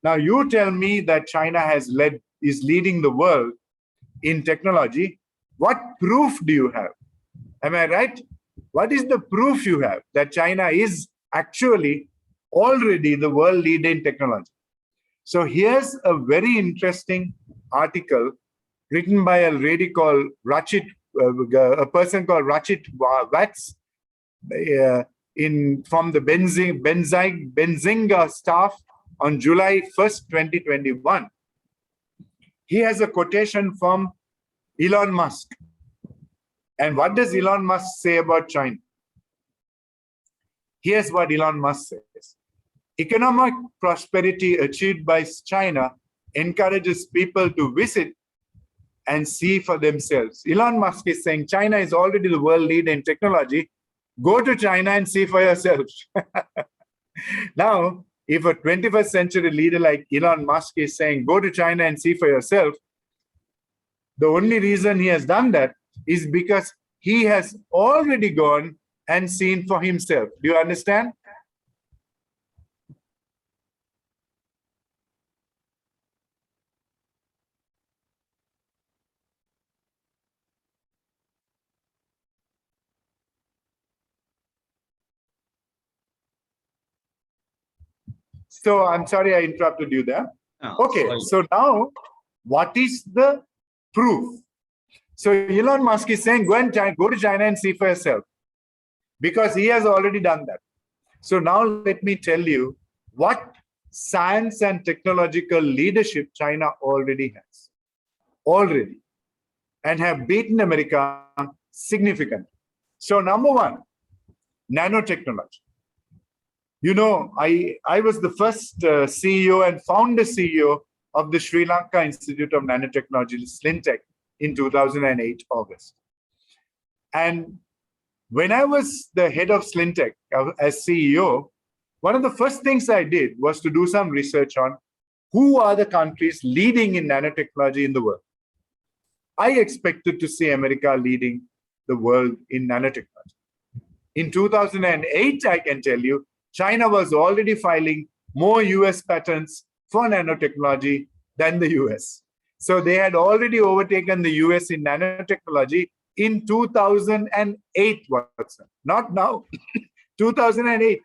now you tell me that China is leading the world in technology. What proof do you have? Am I right? What is the proof you have that China is actually already the world leader in technology? So here's a very interesting article written by a lady called a person called Rachit Watts from the Benzinga staff on July 1st, 2021. He has a quotation from Elon Musk. And what does Elon Musk say about China? Here's what Elon Musk says. Economic prosperity achieved by China encourages people to visit and see for themselves. Elon Musk is saying China is already the world leader in technology. Go to China and see for yourself. Now, if a 21st century leader like Elon Musk is saying, go to China and see for yourself, the only reason he has done that is because he has already gone and seen for himself. Do you understand? So I'm sorry I interrupted you there. Okay, sorry. So now what is the proof? So Elon Musk is saying, go to China and see for yourself, because he has already done that. So now let me tell you what science and technological leadership China already has. And have beaten America significantly. So number one, nanotechnology. You know, I was the first CEO and founder CEO of the Sri Lanka Institute of Nanotechnology, SLINTech, in 2008, August. And when I was the head of SLINTech as CEO, one of the first things I did was to do some research on who are the countries leading in nanotechnology in the world. I expected to see America leading the world in nanotechnology. In 2008, I can tell you, China was already filing more US patents for nanotechnology than the US. So they had already overtaken the US in nanotechnology in 2008, Watson. Not now, 2008.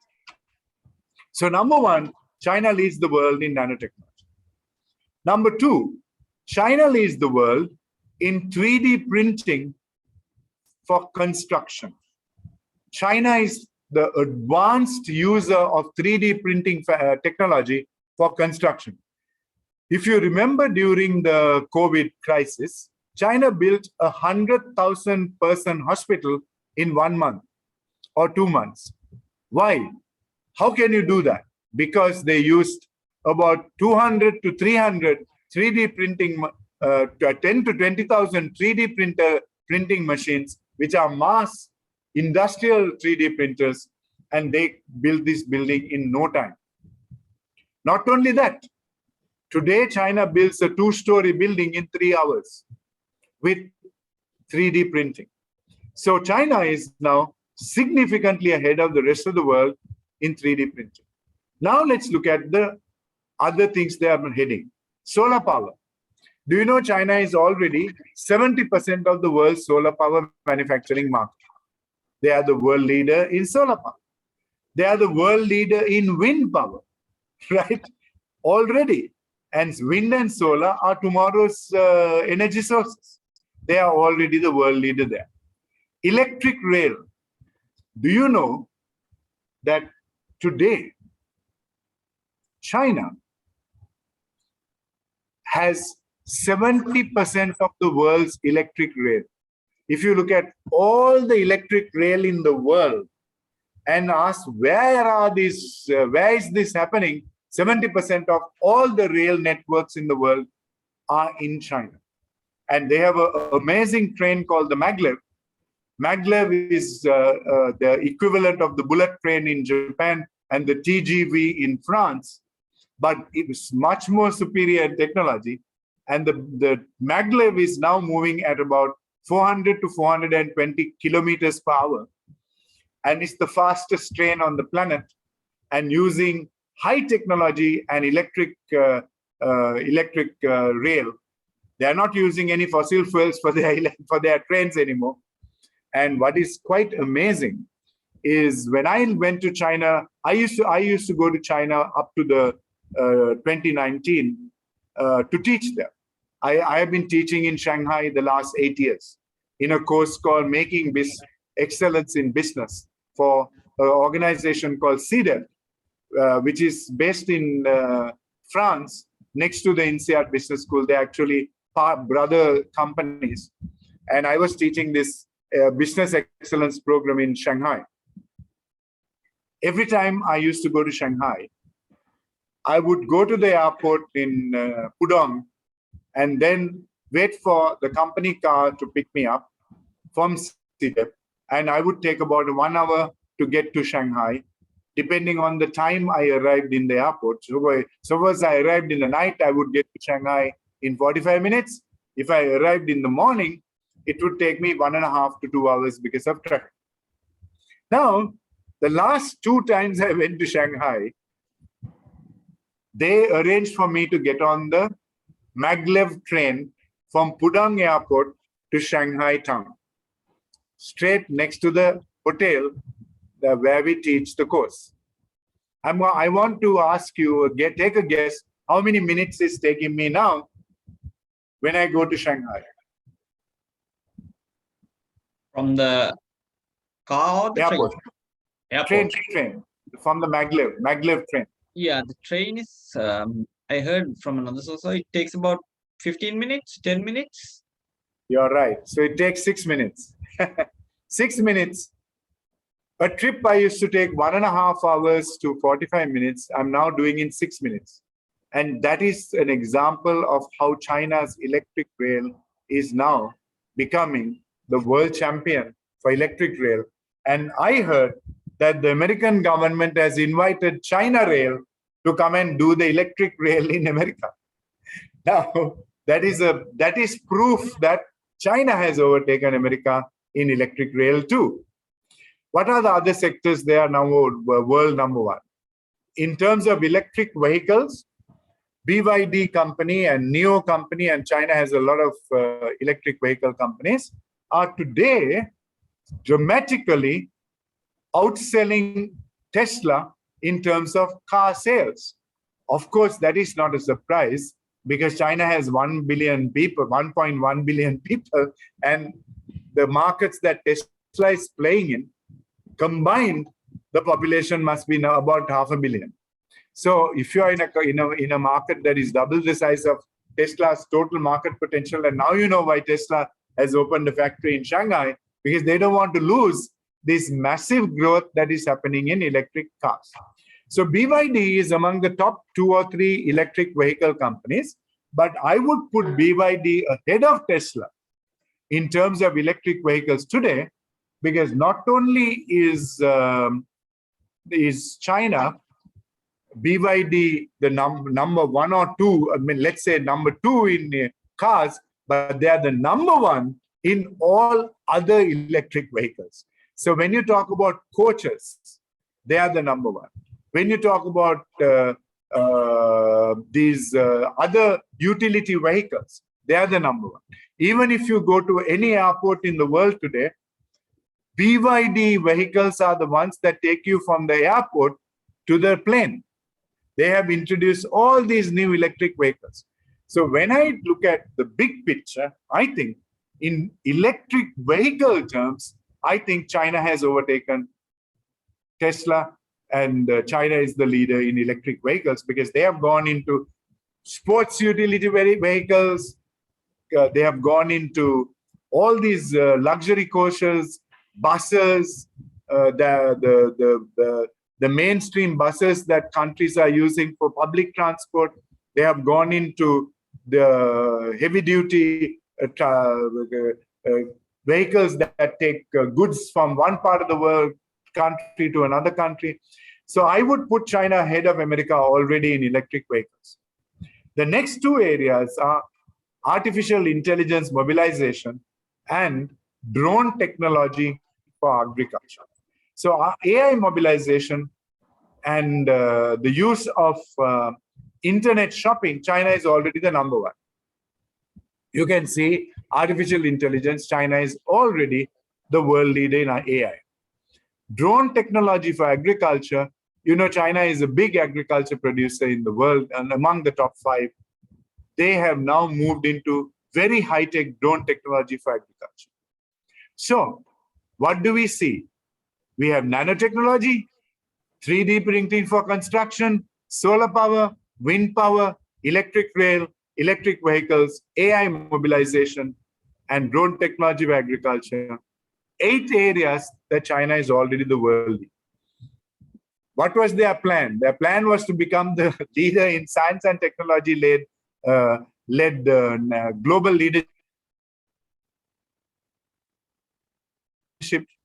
So number one, China leads the world in nanotechnology. Number two, China leads the world in 3D printing for construction. China is the advanced user of 3D printing technology for construction. If you remember during the COVID crisis, China built a 100,000 person hospital in 1 month or 2 months. Why? How can you do that? Because they used about 200 to 300 3D printing, 10 to 20,000 3D printing machines which are mass industrial 3D printers, and they build this building in no time. Not only that, today China builds a 2-story building in 3 hours with 3D printing. So China is now significantly ahead of the rest of the world in 3D printing. Now let's look at the other things they are heading. Solar power. Do you know China is already 70% of the world's solar power manufacturing market? They are the world leader in solar power. They are the world leader in wind power, right? Already. And wind and solar are tomorrow's energy sources. They are already the world leader there. Electric rail. Do you know that today China has 70% of the world's electric rail? If you look at all the electric rail in the world and ask where is this happening, 70% of all the rail networks in the world are in China. And they have an amazing train called the maglev. Maglev is the equivalent of the bullet train in Japan and the TGV in France, but it is much more superior in technology. And the maglev is now moving at about 400 to 420 kilometers per hour. And it's the fastest train on the planet, and using high technology and electric rail. They are not using any fossil fuels for their trains anymore. And what is quite amazing is when I went to China, I used to go to China up to the 2019 to teach there. I have been teaching in Shanghai the last 8 years in a course called Making Excellence in Business for an organization called CDEP, which is based in France next to the INSEAD Business School. They're actually brother companies. And I was teaching this business excellence program in Shanghai. Every time I used to go to Shanghai, I would go to the airport in Pudong and then wait for the company car to pick me up from CDEP. And I would take about 1 hour to get to Shanghai, depending on the time I arrived in the airport. So suppose I arrived in the night, I would get to Shanghai in 45 minutes. If I arrived in the morning, it would take me 1.5 to 2 hours because of traffic. Now, the last 2 times I went to Shanghai, they arranged for me to get on the maglev train from Pudong Airport to Shanghai town, straight next to the hotel where we teach the course. I want to ask you, take a guess, how many minutes is taking me now when I go to Shanghai? From the car or the Airport. train? Airport. Train. From the maglev train. Yeah, the train is, I heard from another source, it takes about 15 minutes, 10 minutes. You're right. So it takes 6 minutes. 6 minutes. A trip I used to take 1.5 hours to 45 minutes, I'm now doing in 6 minutes. And that is an example of how China's electric rail is now becoming the world champion for electric rail. And I heard that the American government has invited China Rail to come and do the electric rail in America. Now, that is proof that China has overtaken America in electric rail too. What are the other sectors they are now world number 1? In terms of electric vehicles, BYD company and NIO company, and China has a lot of electric vehicle companies, are today dramatically outselling Tesla in terms of car sales. Of course, that is not a surprise because China has 1 billion people, 1.1 billion people, and the markets that Tesla is playing in, combined, the population must be now about 500 million. So if you are in a market that is double the size of Tesla's total market potential, and now you know why Tesla has opened a factory in Shanghai, because they don't want to lose this massive growth that is happening in electric cars. So BYD is among the top 2 or 3 electric vehicle companies, but I would put BYD ahead of Tesla in terms of electric vehicles today, because not only is China, BYD, the number one or two, I mean, let's say number two in cars, but they are the number one in all other electric vehicles. So when you talk about coaches, they are the number one. When you talk about these other utility vehicles, they are the number one. Even if you go to any airport in the world today, BYD vehicles are the ones that take you from the airport to the plane. They have introduced all these new electric vehicles. So when I look at the big picture, I think in electric vehicle terms, I think China has overtaken Tesla, and China is the leader in electric vehicles because they have gone into sports utility vehicles. They have gone into all these luxury coaches, buses, the mainstream buses that countries are using for public transport. They have gone into the heavy-duty vehicles that take goods from one part of the world country to another country. So I would put China ahead of America already in electric vehicles. The next two areas are artificial intelligence mobilization and drone technology for agriculture. So our AI mobilization and the use of internet shopping, China is already the number one. You can see artificial intelligence, China is already the world leader in our AI. Drone technology for agriculture, you know, China is a big agriculture producer in the world and among the top 5. They have now moved into very high-tech drone technology for agriculture. So what do we see? We have nanotechnology, 3D printing for construction, solar power, wind power, electric rail, electric vehicles, AI mobilization, and drone technology for agriculture. 8 areas that China is already the world leader. What was their plan? Their plan was to become the leader in science and technology-led global leadership.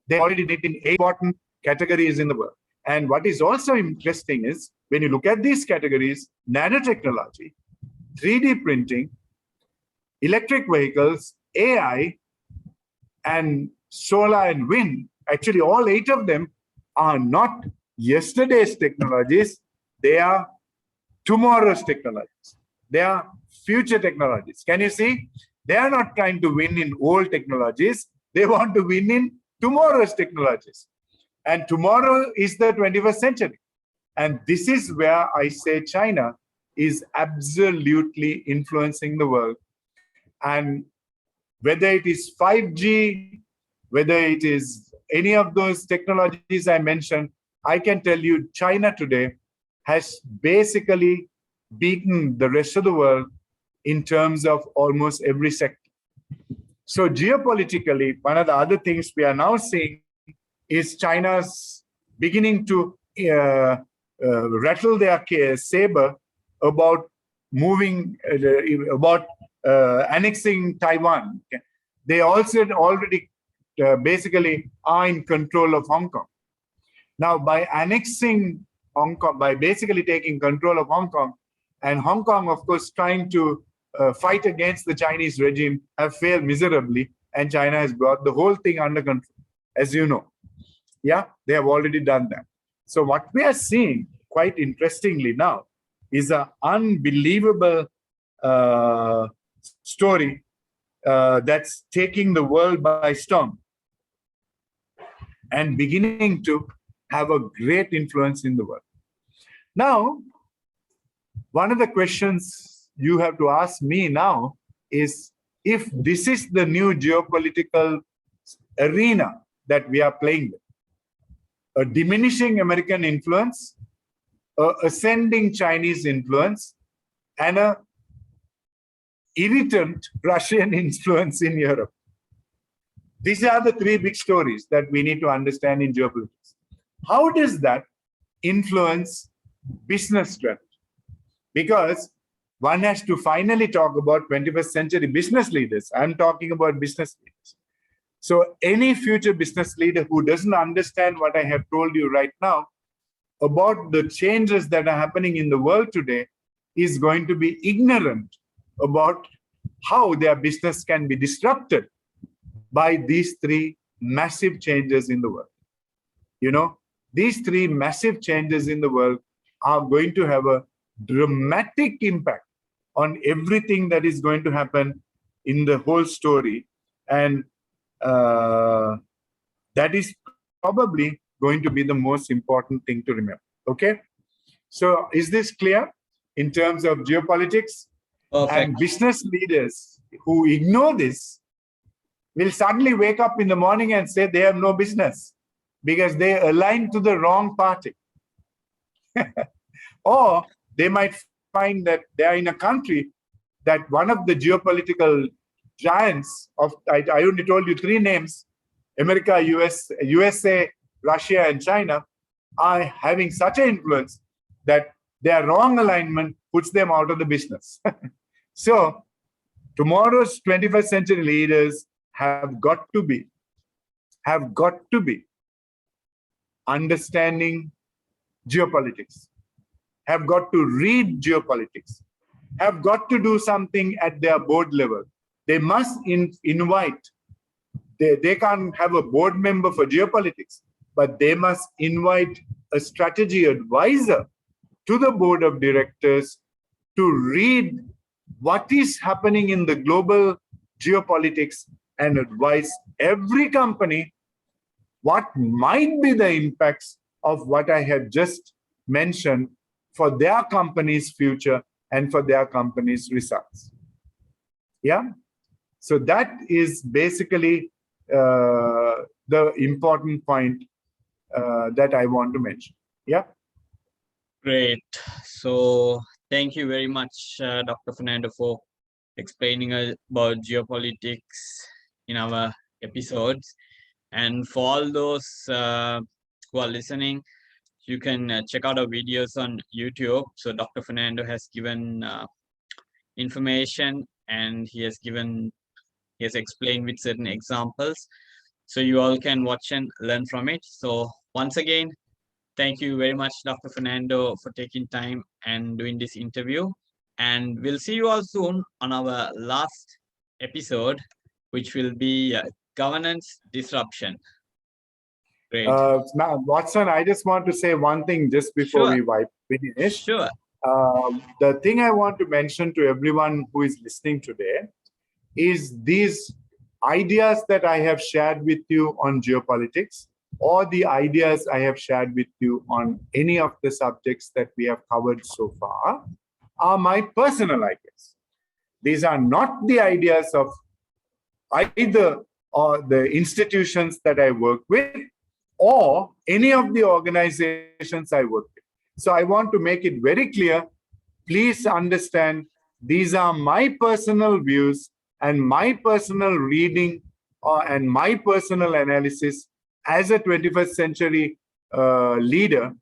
They already did in 8 important categories in the world. And what is also interesting is when you look at these categories, nanotechnology, 3D printing, electric vehicles, AI, and solar and wind, actually all 8 of them are not yesterday's technologies, they are tomorrow's technologies. They are future technologies. Can you see? They are not trying to win in old technologies. They want to win in tomorrow's technologies. And tomorrow is the 21st century. And this is where I say China is absolutely influencing the world. And whether it is 5G, whether it is any of those technologies I mentioned, I can tell you China today has basically beaten the rest of the world in terms of almost every sector. So geopolitically, one of the other things we are now seeing is China's beginning to rattle their saber about moving, annexing Taiwan. They also already basically are in control of Hong Kong. Now, by annexing Hong Kong, by basically taking control of Hong Kong, and Hong Kong, of course, trying to fight against the Chinese regime, have failed miserably, and China has brought the whole thing under control, as you know. Yeah, they have already done that. So what we are seeing, quite interestingly now, is an unbelievable story that's taking the world by storm and beginning to have a great influence in the world. Now, one of the questions you have to ask me now is, if this is the new geopolitical arena that we are playing with, a diminishing American influence, a ascending Chinese influence, and a irritant Russian influence in Europe. These are the 3 big stories that we need to understand in geopolitics. How does that influence business strategy? Because one has to finally talk about 21st century business leaders. I'm talking about business leaders. So any future business leader who doesn't understand what I have told you right now about the changes that are happening in the world today is going to be ignorant about how their business can be disrupted by these three massive changes in the world. You know, these three massive changes in the world are going to have a dramatic impact on everything that is going to happen in the whole story. And that is probably going to be the most important thing to remember. Okay? So is this clear in terms of geopolitics? Perfect. And business leaders who ignore this will suddenly wake up in the morning and say they have no business because they align to the wrong party. Or they might find that they are in a country that one of the geopolitical giants of, I only told you three names, America, USA, Russia, and China, are having such an influence that their wrong alignment puts them out of the business. So tomorrow's 21st century leaders have got to be understanding geopolitics, have got to read geopolitics, have got to do something at their board level. They must invite, they can't have a board member for geopolitics, but they must invite a strategy advisor to the board of directors to read what is happening in the global geopolitics and advise every company what might be the impacts of what I have just mentioned for their company's future and for their company's results. Yeah. So that is basically the important point that I want to mention. Yeah. Great. So thank you very much, Dr. Fernando, for explaining about geopolitics in our episodes. And for all those who are listening, you can check out our videos on YouTube. So Dr. Fernando has given information, and he has explained with certain examples. So you all can watch and learn from it. So once again, thank you very much, Dr. Fernando, for taking time and doing this interview. And we'll see you all soon on our last episode, which will be governance disruption. Great. Now, Watson, I just want to say one thing just before we finish. Sure. The thing I want to mention to everyone who is listening today is these ideas that I have shared with you on geopolitics, or the ideas I have shared with you on any of the subjects that we have covered so far, are my personal ideas. These are not the ideas of either the institutions that I work with or any of the organizations I work with. So I want to make it very clear, please understand, these are my personal views and my personal reading and my personal analysis as a 21st century leader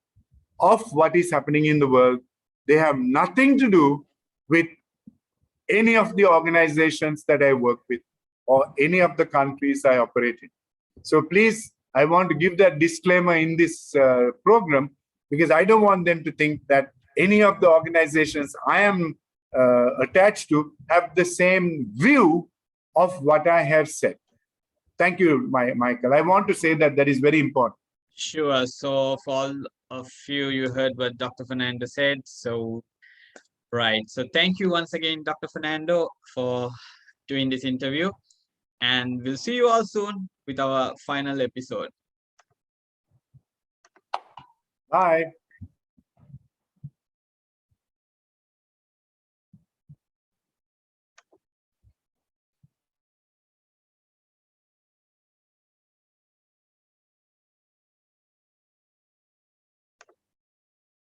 of what is happening in the world. They have nothing to do with any of the organizations that I work with or any of the countries I operate in. So please, I want to give that disclaimer in this program, because I don't want them to think that any of the organizations I am attached to have the same view of what I have said. Thank you, Michael. I want to say that is very important. Sure. So for all of you, you heard what Dr. Fernando said. So, right. So thank you once again, Dr. Fernando, for doing this interview. And we'll see you all soon with our final episode. Bye.